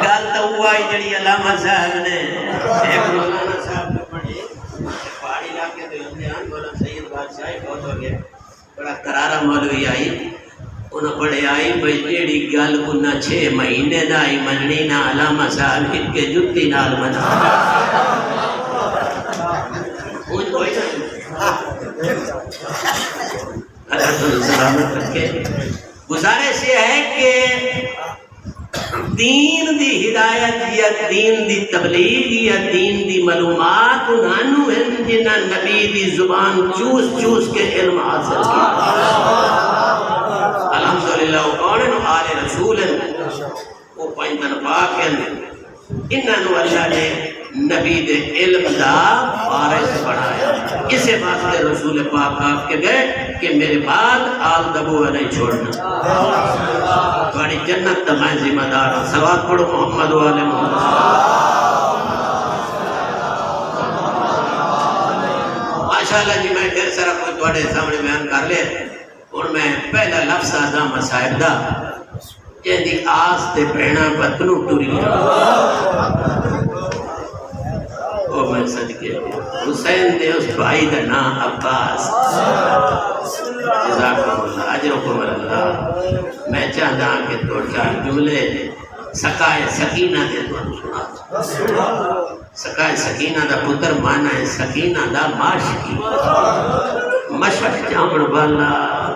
گل تو ہوا ہی جڑی علامہ صاحب نے ایک مولانا صاحب نے پڑھی پہاڑی علاقے دے ہوندے ہیں مولانا سید بادشاہ بہت ہو گیا بڑا کرارا مولوی آئی انہوں پڑھے آئی بھئی جیڑی گل انہاں 6 مہینے دا آئی مننی نہ علامہ صاحب ہٹ کے جتی نال منا سلامت رکھے. گزارش یہ ہے کہ دین دی ہدایت یا دین دی تبلیغ یا دین دی معلومات انہوں ہیں جنہاں نبی دی زبان چوس چوس کے علم حاصل کیا. الحمدللہ وہ کون ہیں آل رسول ہیں وہ پنجتن پاک ہیں انہوں اللہ نے نبی دے علم دا وارث بنایا. اسے واسطے رسول پاک آپ کے گئے کہ میرے بعد آل دبو نہیں چھوڑنا بڑی جنت تمہیں ذمہ دار. صلوات پڑھو محمد و آل محمد. ماشاءاللہ جی میں ڈھیر سارا کوئی تھوڑے سامنے بیان کر لے اور میں پہلا لفظ آدھا مصائب دا جہدی آس تے بہنا پتنو ٹوری او میں صدقے حسین دے اس بھائی دا نام عباس جزاکم اللہ اجرکم اللہ. میں چاہتا ہوں کہ 2-4 جملے سکائے سکینہ دے تو سنا. سکائے سکینہ دا پتر مانا ہے سکینہ دا معاشقی مشق جامن والا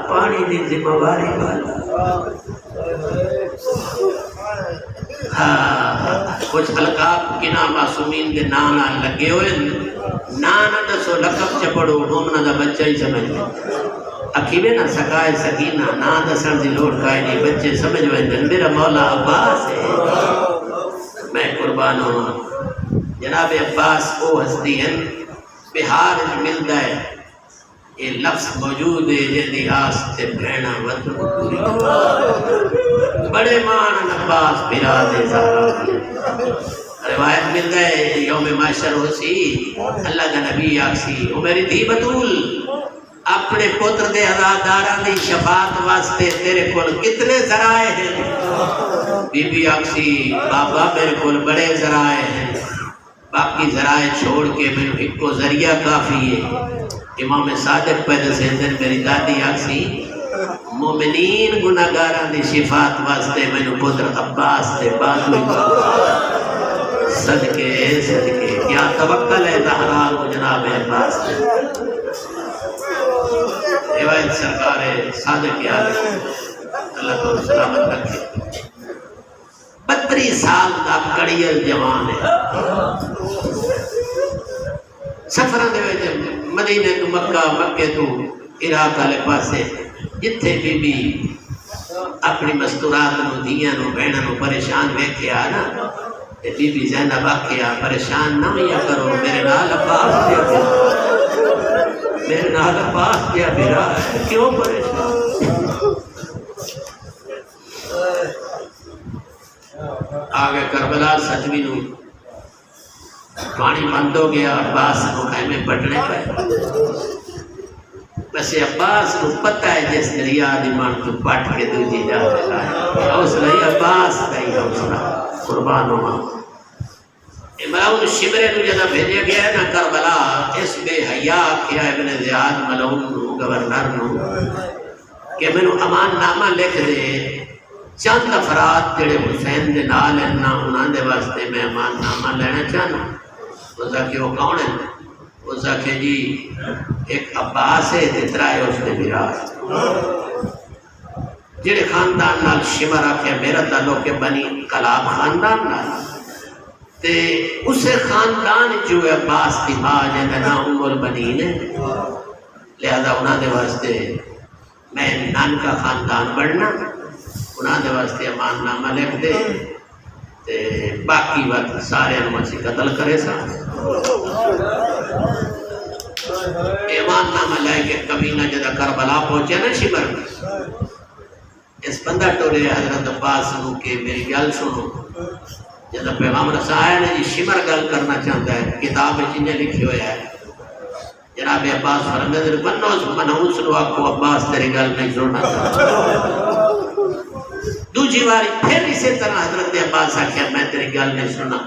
پانی دی ذمہ واری والا. کچھ القاب کنا معصومین کے نام لگے ہوئے نانا دسو لقب چپڑو مومنہ دا بچہ ہی سمجھ گئے. اکیلے نہ سکائے سکینہ نا دسن دی لوٹ کائے نہیں بچے سمجھ گئے میرا مولا عباس ہے. میں قربان ہوں جناب عباس وہ ہستی ہیں بہار ملتا ہے یہ لفظ موجود ہے جدی آس تے بہنا وطن پوری بڑے مان عباس براد زہرا. روایت ملتا ہے یوم معاشر ہو سی اللہ کا نبی آکسی او میری دھی بطول اپنے پتر دے عزاداراں دی شفاعت واسطے تیرے کول کتنے ذرائع ہیں. بی بی آکسی بابا میرے کول بڑے ذرائع ہیں باقی ذرائع چھوڑ کے میرے ایک کو ذریعہ کافی ہے. امام صادق پیدا سیندن میری دادی آکسی مومنین گناہگاراں دی شفاعت واسطے میں نے پتر عباس دے بعد میں صدقے صدقے کیا توکل ہے زہرا کو جناب عباس دے. روایت سرکار صادق عالم اللہ کو سلامت رکھے. 32 سال دا کڑیل جوان ہے. سفران دے ویچے مدینہ تو مکہ مکہ تو عراق والے پاسے جتھے بی بی اپنی مستورات نو دیاں نو بہناں نو پریشان ویکھیا نا تے بی بی زینب آکھیا پریشان نہ ہویا کرو میرے نال عباس دیا میرے نال عباس دیا میرا کیوں پریشان. آگے کربلا سجوی نو پانی بند ہو گیا عباس کو خیمے پٹنے پہ ویسے عباس کو پتہ ہے جس دریا دیمان تو پٹ کے دوجی جا دلا ہے حوصلہ ہی عباس کا ہی حوصلہ قربان ہوا. عمران شمرے نو جدہ بھیجے گیا ہے نا کربلا اس بے حیاء کیا ابن زیاد ملعون نو گورنر نو کہ میں نو امان نامہ لکھ دے چند افراد جڑے حسین دے نال ہیں نا انہاں دے واسطے میں امان نامہ لینا چاہنا. کہ وہ کون ہے اس آکھے جی ایک عباس ہے تے ترائے اس دے براج جڑے خاندان نال شمر آکھے میرا تعلق ہے بنی کلاب خاندان نال تے اسے خاندان جو عباس دی ماں جن کا نام ام البنین ہے لہذا انہاں دے واسطے میں نان کا خاندان بڑھنا انہاں دے واسطے امان نامہ لکھ دے تے باقی وقت سارے انمسی قتل کرے سا ایمان نامہ لائے کہ کمینہ جدہ کربلا پہنچے نا شمر میں اس بندہ ٹورے حضرت عباس سنو کہ میری گل سنو جدہ پیغام رسایا نے جی شمر گل کرنا چاہتا ہے کتاب جنہیں لکھی ہویا ہے جناب عباس فرمائے منحوس نو آپ کو عباس تیری گل نہیں سننا چاہتا دوسری باری پھر اسی طرح حضرت عباس آکھیا میں تیری گل نہیں سننا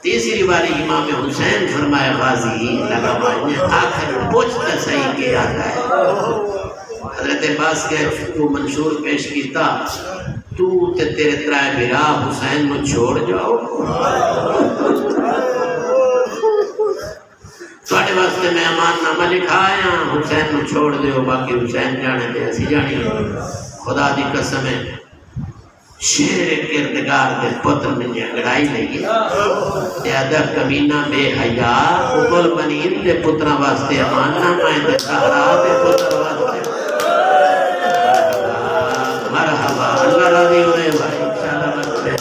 تیسری باری امام حسین فرمایا غازی لگا مانے آخر پوچھتا صحیح کے آتا ہے حضرت عباس کے وہ منشور پیش کیتا تو تے تیرے ترائے برا حسین نو چھوڑ جاؤ تواڈے واسطے میں امان نامہ لکھایا حسین نو چھوڑ دیو باقی حسین جانے دے اسی جانی خدا دی قسم ہے شیر کردگار دے پتر میں جھگڑائی لئی زیادہ کمینہ بے حیا ام البنین دے پترا واسطے امان نامہ دے سہرا دے پتر واسطے مرحبا اللہ راضی ہوئے بھائی انشاءاللہ بڑے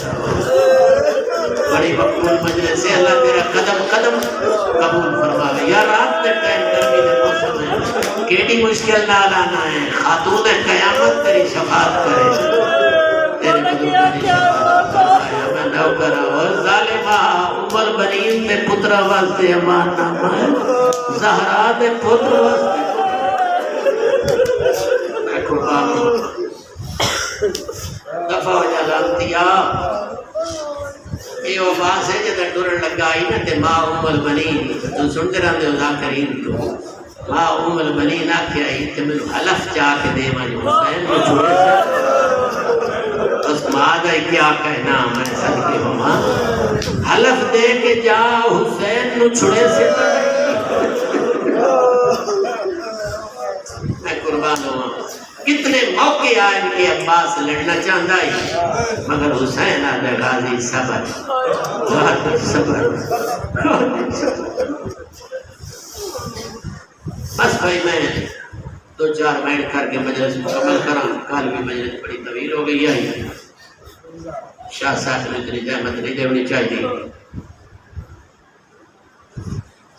بڑی مقبول مجلس سے اللہ تیرا قدم قدم قبول فرماوے یا رات دے ٹائم گرمی دے موسم ہے کیڑی مشکل نہ لانا ہے خاتون قیامت تیری شفاعت کرے تیرے بدروں کی شفاعت فرمایا میں نو کرا اور ظالمہ ام البنین دے پترا واسطے امان نامہ ہے زہرا دے پتر واسطے میں قربان ہوں دفع ہو جا لانتیا یہ عباس ہے جدہ ٹورن لگائی نا تے ماں ام البنین تو سنتے رہتے ہو ذاکرین تو ماں ام البنین آکھے آئی تے میں حلف چاہ کے دے مجھے حسین کو چھوڑے سے بس ماں دا کیا کہنا میں سکتی ہوں ماں حلف دے کے جا حسین کو چھوڑے سے میں قربان ہوں کتنے موقع آئے ان کے عباس لڑنا چاہتا ہے مگر حسین آدھا غازی صبر صبر بس بھائی میں 2-4 منٹ کر کے مجلس مکمل کرا کل بھی مجلس بڑی طویل ہو گئی ہے شاہ صاحب نے اتنی زحمت نہیں دینی چاہیے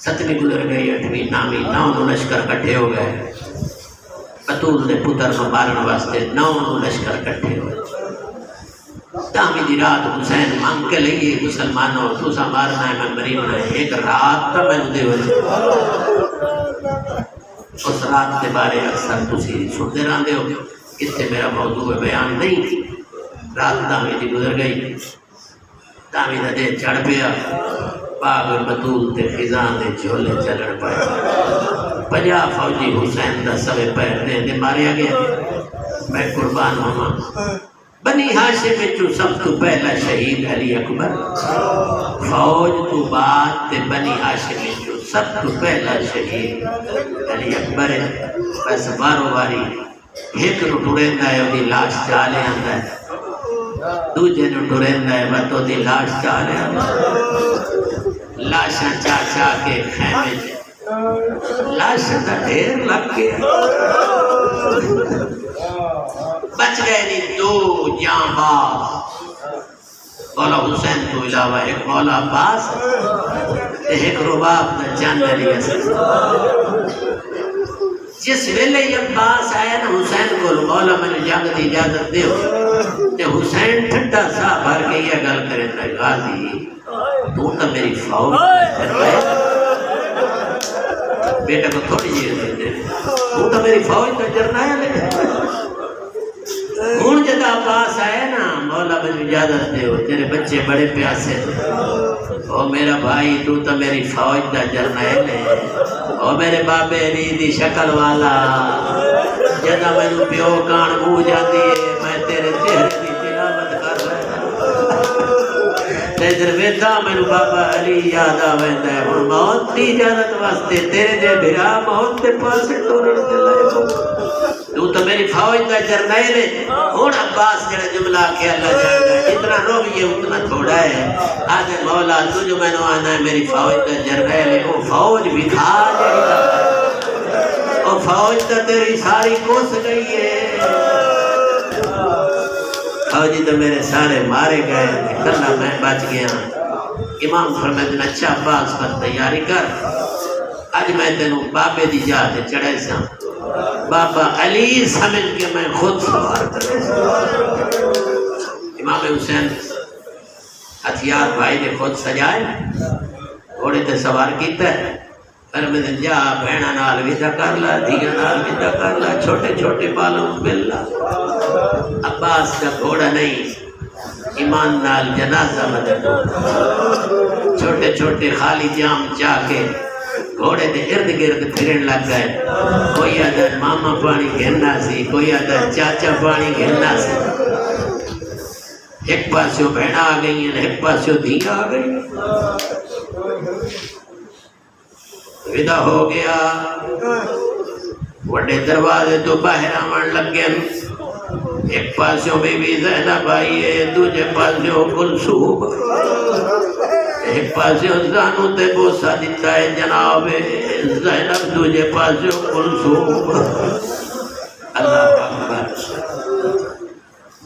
7ویں گزر گئی 8ویں 9ویں 9 لشکر کٹھے ہو گئے بطول دے پتر کو مارن واسطے 9 لشکر کٹھے ہوئے 10ویں دی رات حسین مانگ کے لئیے مسلمانوں توسا مارنا ہے میں مریم ہے ایک رات تا میں دے ہوئے اس رات کے بارے اکثر تسی سنتے رہتے ہو اس سے میرا موضوع بیان نہیں رات 10ویں دی گزر گئی 10ویں دا دے چڑھ پیا باغ بطول تے خزان دے جھولے چلن پائے 50 فوجی حسین دا سوے پیر دے ماریا گیا میں قربان ہوں بنی ہاشم میں جو سب تو پہلا شہید علی اکبر فوج تو بعد تے بنی ہاشم میں جو سب تو پہلا شہید علی اکبر ہے بس بارو باری ایک نو ٹوریندا ہے وہ لاش چالے آندا ہے دوجے نو ٹوریندا ہے وہ دی لاش چالے آندا ہے لاشاں چا چا کے خیمے لاشاں دا ڈھیر لگ گیا بچ گئے نہیں 2 جاں باز مولا حسین تو علاوہ ایک مولا عباس ایک رباب دا جان علی حسن جس ویلے عباس آیا نا حسین کو مولا میں نے جنگ دی اجازت دے تے حسین ٹھنڈا سا بھر کے یہ گل کرے تھا غازی تو میری فوج بیٹا کو تھوڑی جی دے تو میری فوج کا جرنائل ہے ہون جدا عباس آئے نا مولا مجھے اجازت دے تیرے بچے بڑے پیاسے او میرا بھائی تو میری فوج کا جرنائل ہے او میرے بابے علی دی شکل والا جدا میں پیو کان بو جاتی ہے میں تیرے چہرے دی تلاوت کر رہا ادھر ویتا مینو بابا علی یاد آویندا ہے ہن موت دی اجازت واسطے تیرے جے بھرا موت دے پاسے ٹورن دے لائے تو تو میری فوج دا جرنیل ہے ہن عباس جڑا جملہ کہ اللہ جاندا ہے اتنا رویے اتنا تھوڑا ہے آدھے مولا تو جو میں نے آنا ہے میری فوج دا جرنیل ہے وہ فوج بھی کھا جڑی وہ فوج تا تیری ساری کوس گئی ہے فوجی تو میرے سارے مارے گئے کلا میں بچ گیا امام فرمائے اچھا عباس پر تیاری کر آج میں تینوں بابے دی جا تے چڑھے سا بابا علی سمجھ کے میں خود سوار کرے امام حسین ہتھیار بھائی نے خود سجائے گھوڑے تے سوار کیتا ہے پر میں جا بہنا نال ویدا کر لا دھیا نال ویدا کر لا چھوٹے چھوٹے بالوں مل لا عباس کا گھوڑا نہیں ایمان نال جنازہ مدد چھوٹے چھوٹے خالی جام چاہ کے گھوڑے دے ارد گرد پھرن لگ گئے کوئی آدھا ماما پانی گھرنا سی کوئی آدھا چاچا پانی گھرنا سی ایک پاسیوں بہنا آ گئی ہیں ایک پاسیوں دھیا آ گئی ودا ہو گیا وڈے دروازے تو باہر آمن لگ گئے ایک پاسیوں بی بی زینب آئی ہے دوجے پاسیوں کلثوم ایک پاسیوں زانو تے بوسا دیتا ہے جناب زینب دوجے پاسیوں کلثوم اللہ اکبر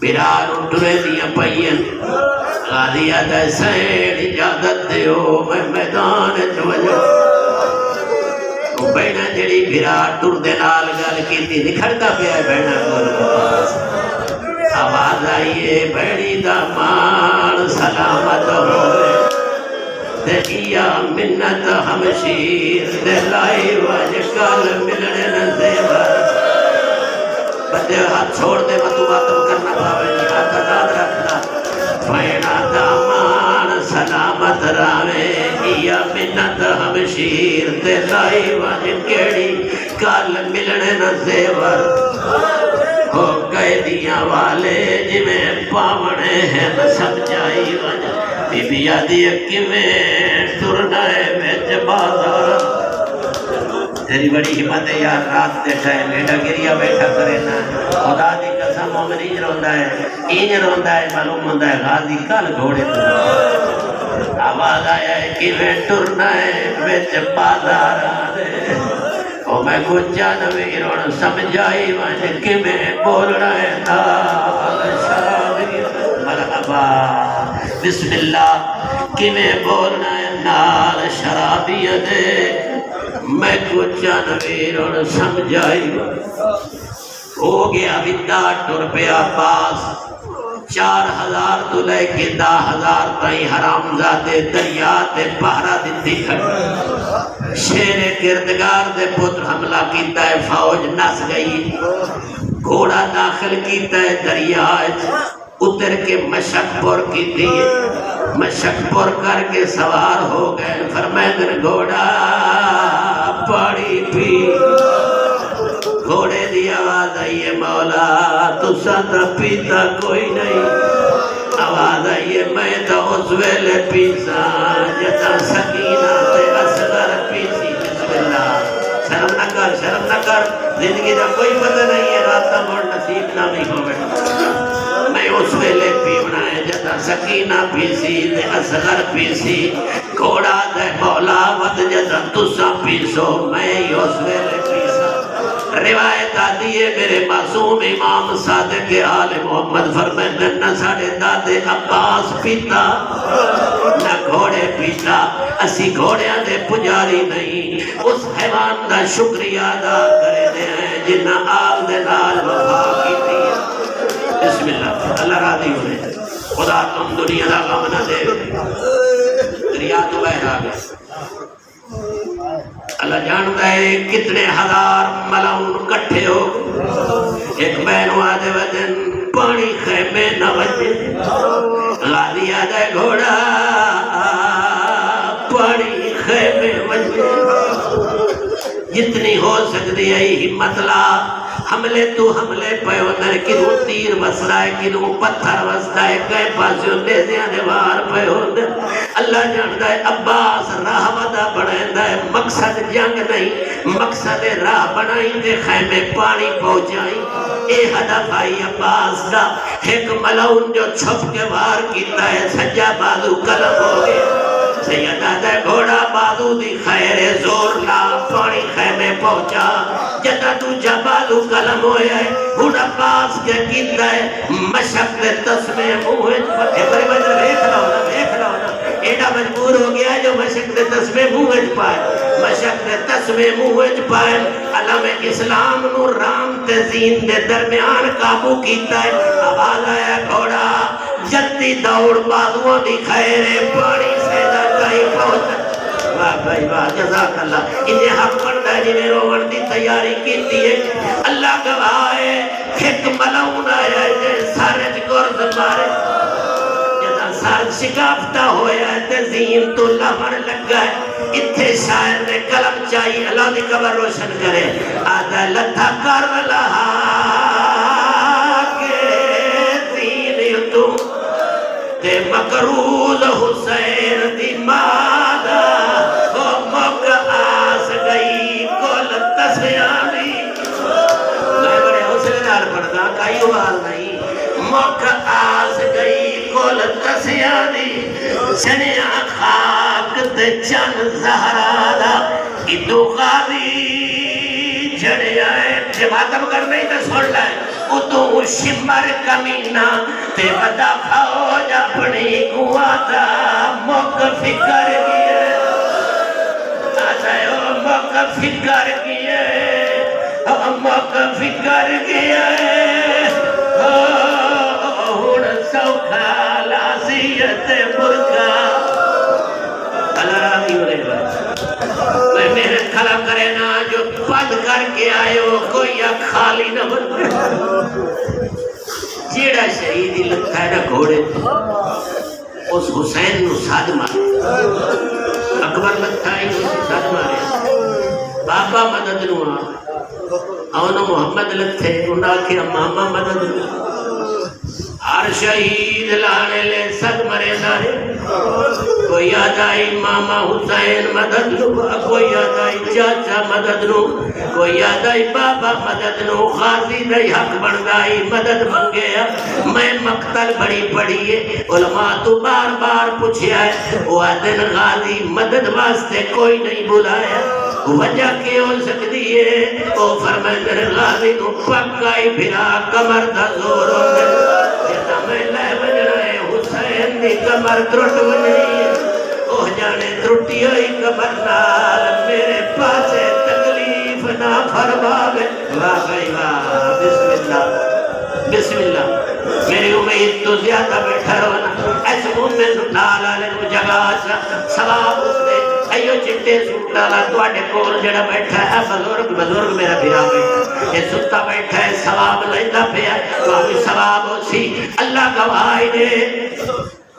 برار اٹھنے دیا پئین غازی آدھا سین اجازت دے ہو میں میدان چوجہ بہنا جڑی بھرا ٹر دے نال گل کیتی نکھڑتا پیا بہنا کول آواز آئیے بہنی دا مال سلامت ہوئے دیا منت ہمشیر دلائی وج کل ملنے نزیور بندے ہاتھ چھوڑ دے مطلب ماتم کرنا پاوے ہاتھ آزاد رکھنا بہنا دا مال سلامت راوے یا منت ہمشیر دلائی وج کیڑی کل ملنے نزیور ہو گئے دیاں والے جی میں پاونے ہیں سمجھائی وجہ بی بی آدھی کمیں ٹرنائے میں بازار تیری بڑی حمد ہے یار رات دیٹھا ہے لیٹا گریا بیٹھا کرے نا خدا دی قسم مومن اینج روندہ ہے اینج روندہ ہے معلوم ہوندہ ہے غازی کل گھوڑے تو آواز آیا ہے کمیں ٹرنائے میں بازار آدھے او میں کچھ جانویرون سمجھائی وجہ کمیں بولنا ہے نال شرابی مرحبا بسم اللہ کمیں بولنا ہے نال شرابی دے میں کچھ جانویرون سمجھائی ہو گیا ودا ٹر پیا پاس 4000 تو لے کے 10,000 تائیں حرام زادے دریا تے پہرا دیتی کھڑی شیر کردگار دے پتر حملہ کیتا ہے فوج نس گئی گھوڑا داخل کیتا ہے دریا اتر کے مشک پور کی دیئے مشک پور کر کے سوار ہو گئے فرمیدن گھوڑا پاڑی پی گھوڑے دی آواز آئیے مولا تو ساتھ پیتا کوئی نہیں آواز آئیے میں تو اس ویلے پیسا جتا سکینہ تے اصغر پیسی بسم اللہ شرم نہ کر زندگی دا کوئی پتہ نہیں ہے راستہ موڑ نصیب نہ بھی ہو بیٹھا میں اس ویلے پیونا ہے جتا سکینہ پیسی تے اصغر پیسی گھوڑا دے مولا ود جتا تسا پیسو میں اس ویلے پیسا روایت آتی ہے میرے معصوم امام صادق آل محمد فرمائے نہ ساڑے دادے عباس پیتا نہ گھوڑے پیتا اسی گھوڑیاں دے پجاری نہیں اس حیوان دا شکریہ ادا کرے دے ہیں جنہ آل دے نال وفا کی تھی بسم اللہ اللہ راضی ہوئے خدا تم دنیا دا غم نہ دے دریا تو بہر آگئے اللہ جانتا ہے کتنے ہزار ملاؤن کٹھے ہو ایک بہنو آدھے وجن پانی خیمے نہ وجن غازی آدھے گھوڑا پانی خیمے وجن جتنی ہو سکتی ہے ہمت لا حملے تو حملے پہ ہوندے کنوں تیر وسدا ہے کنوں پتھر وسدا ہے کئی پاسوں نیزیاں دے وار پہ ہوندے اللہ جاندا ہے عباس راہ ودا بنائندا ہے مقصد جنگ نہیں مقصد راہ بنائی تے خیمے پانی پہنچائی اے ہدف آئی عباس دا ایک ملعون جو چھپ کے وار کیتا ہے سجا بازو قلم ہو گیا سیدہ دے گھوڑا بازو دی خیر زور لا پانی خیمے پہنچا جدہ دوجہ بازو قلم ہویا ہے ہن عباس کے کیتا ہے مشق دے تسمے موہج پتے بڑے بجر بیکھ لاؤنا ایڈا مجبور ہو گیا جو مشق دے تسمے موہج پائے مشق دے تسمے موہج پائے علم اسلام نو رام تے زین دے درمیان قابو کیتا ہے آواز آیا گھوڑا جلدی دوڑ بازووں دی خیر پانی سے دردائی پہنچا واہ بھائی واہ جزاک اللہ انہیں حق بڑھتا ہے جنہیں روڑ دی تیاری کیتی ہے اللہ گواہ ہے ایک ملعون آیا ہے سارج گرد مارے جدا سارج شکافتہ ہویا ہے تزین تو لمر لگا ہے اتھے شاعر نے قلم چاہیے اللہ دی قبر روشن کرے آدھا لتھا کر لہا کے زین یتو تے مقروض حسین دی مادہ او موقع آس گئی کل تسیانی میں بڑے حسن دار پڑھتا کئی حوال نہیں موقع آس گئی کل تسیانی سنیا خاک تے چن زہرادہ ادو غاوی جھڑیا ہے جب آتم کر نہیں تو سن لائے ادو شمر کمینہ تے بدا فوج اپنی قواتا موقع فکر کیے آتا ہے موقع فکر کیے موقع فکر کیے ہون سوکھا لازیت برکا اللہ راضی ہو رہے میں محنت کھلا کرے نا جو پد کر کے آئے ہو کوئی خالی نہ بن جیڑا شہیدی لگتا ہے نا گھوڑے اس حسین نو ساد مارے اکبر لگتا ہے اسے ساد مارے بابا مدد نو آنو محمد لگتے انہا کیا ماما مدد نو ہر شہید لانے لے سد مرے نارے کوئی یاد آئی ماما حسین مدد نو کوئی یاد آئی چاچا مدد نو کوئی یاد آئی بابا مدد نو غازی دائی حق بندائی مدد منگیا میں مقتل بڑی پڑی ہے علماء تو بار بار پوچھیا ہے وہ دن غازی مدد واسطے کوئی نہیں بلایا وجہ کی ہو سکتی ہے وہ فرمائے در غازی نو پکائی پھرا کمر دا زور ہو جیسا میں لے بجنا ہے حسین دی کمر ترٹ بجنی ہے اوہ جانے ترٹی ہوئی کمر نال میرے پاسے تکلیف نہ فرماوے واہ بھائی واہ بسم اللہ بسم اللہ میری امید تو زیادہ بیٹھا رونا ایسے مومن نال آلے نو جگہ آسا سواب اس نے ایو چٹے سوٹ لالا توڑے کول جڑا بیٹھا ہے بزرگ میرا بھیرا بیٹھا یہ ستا بیٹھا ہے سواب لیندہ پیا تو ہمیں سواب ہو سی اللہ گواہی دے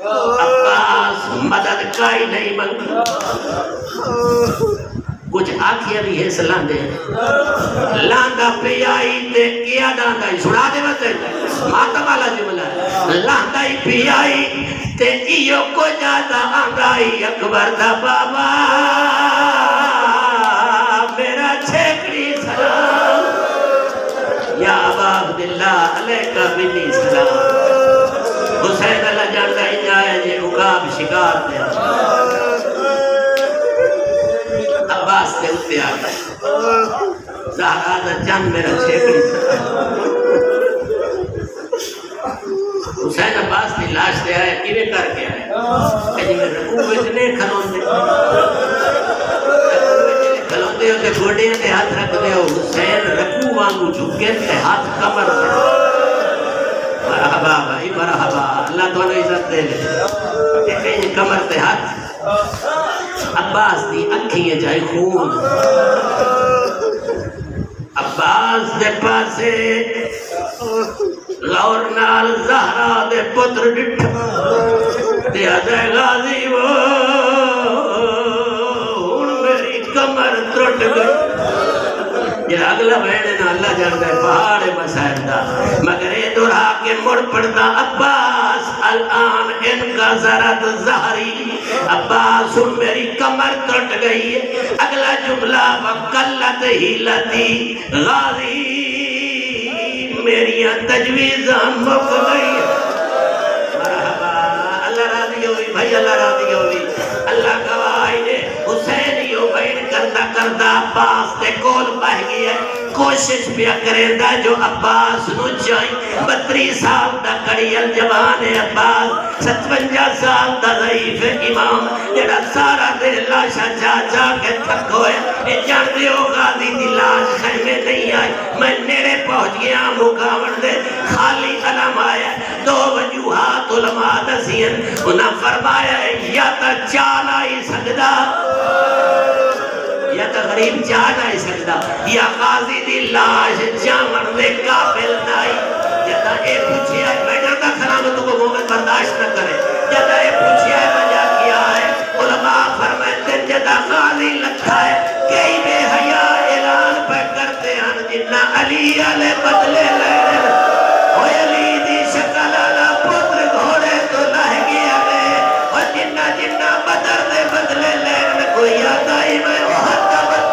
عباس مدد کائی نہیں منگی کچھ آکھیا بھی ہے سلاندے لاندہ پہ آئی تے کیا ڈاندہ ہی سنا دے بتے ماتم والا جملہ لاندہ ہی پہ آئی تے ایو کو جاتا آنگائی اکبر دا بابا میرا چھیکڑی سلام یا ابا عبداللہ علیہ کا منی سلام حسین اللہ جاندہ ہی جائے جے اگاب شکار دیا عباس نے اتے آگئے زہرا دا چند میرا چھیکڑی سلام حسین عباس نے لاش دے آئے کیوے کر کے آئے کہ جی میں رکوع اتنے کھلون دے ہوتے گوڑیاں دے ہاتھ رکھ دے ہو حسین رکوع وانگو جھکے تے ہاتھ کمر سے مرحبا بھائی مرحبا اللہ تو انہوں عزت دے لے کہ کمر تے ہاتھ عباس دی اکھیں جائے خون عباس دے پاسے غور نال زہرا دے پتر ڈٹھا دیا دے غازی وہ ہون میری کمر ترٹ گئی یہ اگلا بہنے نا اللہ جانتا ہے پہاڑ مسائل دا مگر اے دورا کے مڑ پڑتا عباس الان ان کا زرد ظہری عباس میری کمر ٹوٹ گئی ہے اگلا جملہ وقلت ہیلتی غازی میریاں تجویزاں مک گئی مرحبا اللہ راضی ہوئی بھائی اللہ راضی ہوئی اللہ گواہی دے حسین یوں بین کردہ کردہ عباس تے کول پہ گیا کوشش پیا کریں دا جو عباس نو چاہیں 32 سال دا کڑیل جوان ہے عباس 57 سال دا ضعیف امام جڑا سارا دے لاشا جا جا کے تھک ہوئے اے جان دیو غازی دی لاش خیمے نہیں آئی میں نیڑے پہنچ گیا مقاون دے خالی علم آیا 2 وجوہات علماء دسین انہاں فرمایا ہے یا تا چال آئی سجدہ یا تا غریب جان آئی سکتا یا غازی دی لاش جامن دے قابل نائی یا تا اے پوچھیا ہے میں ڈرتا خرامتوں کو مومن برداشت نہ کرے یا تا اے پوچھیا ہے وجہ کیا ہے علماء فرمائتے ہیں جدا غازی لکھا ہے کئی بے حیاء اعلان پہ کرتے ہیں جنہ علی علیہ بدلے لے ہوئے علی دی شکل علا پتر گھوڑے تو لہ گیا لے اور جنہ جنہ بدر دے بدلے لے کوئی یاد آئی میں وہاں تبت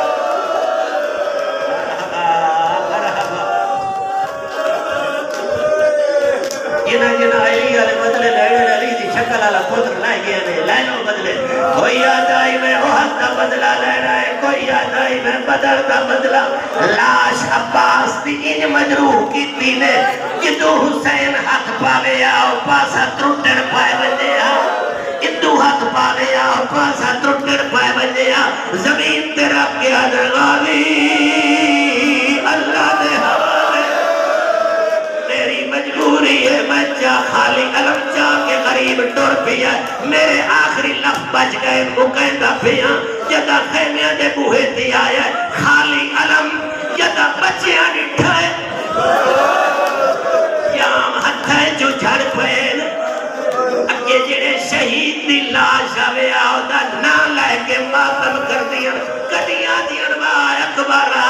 جنہ علی علیہ بدلے لے علی دی شکل علا پتر لہ گیا لے لینو بدلے کوئی یاد آئی میں وہاں تا بدلہ لے رہے کوئی یاد آئی میں بدر تا بدلہ لاش عباس دی ان مجروح کی تینے جدو حسین ہاتھ پاوے آؤ پاسا ترٹر پائے بجے آؤ ادو ہاتھ پاوے آؤ پاسا ترٹر پائے بجے آؤ زمین تیرا کیا درغاوی اللہ دے حوالے میری مجبوری ہے میں چاہ خالی علم چاہ کے غریب ٹور پیا میرے آخری لفظ بچ گئے مقیدہ پیا جدہ خیمیاں دے بوہے دی آیا خالی علم جدہ بچیاں نٹھائے یام ہتھائے جو جھڑ پہن اگے جڑے شہید دی لاش آوے آو دا نا لائے کے ماتم کر دیا کدیاں دی انواع اکبارا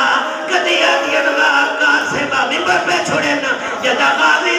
کدیاں دی انواع قاسمہ ممبر پہ چھوڑے نا جدہ غازی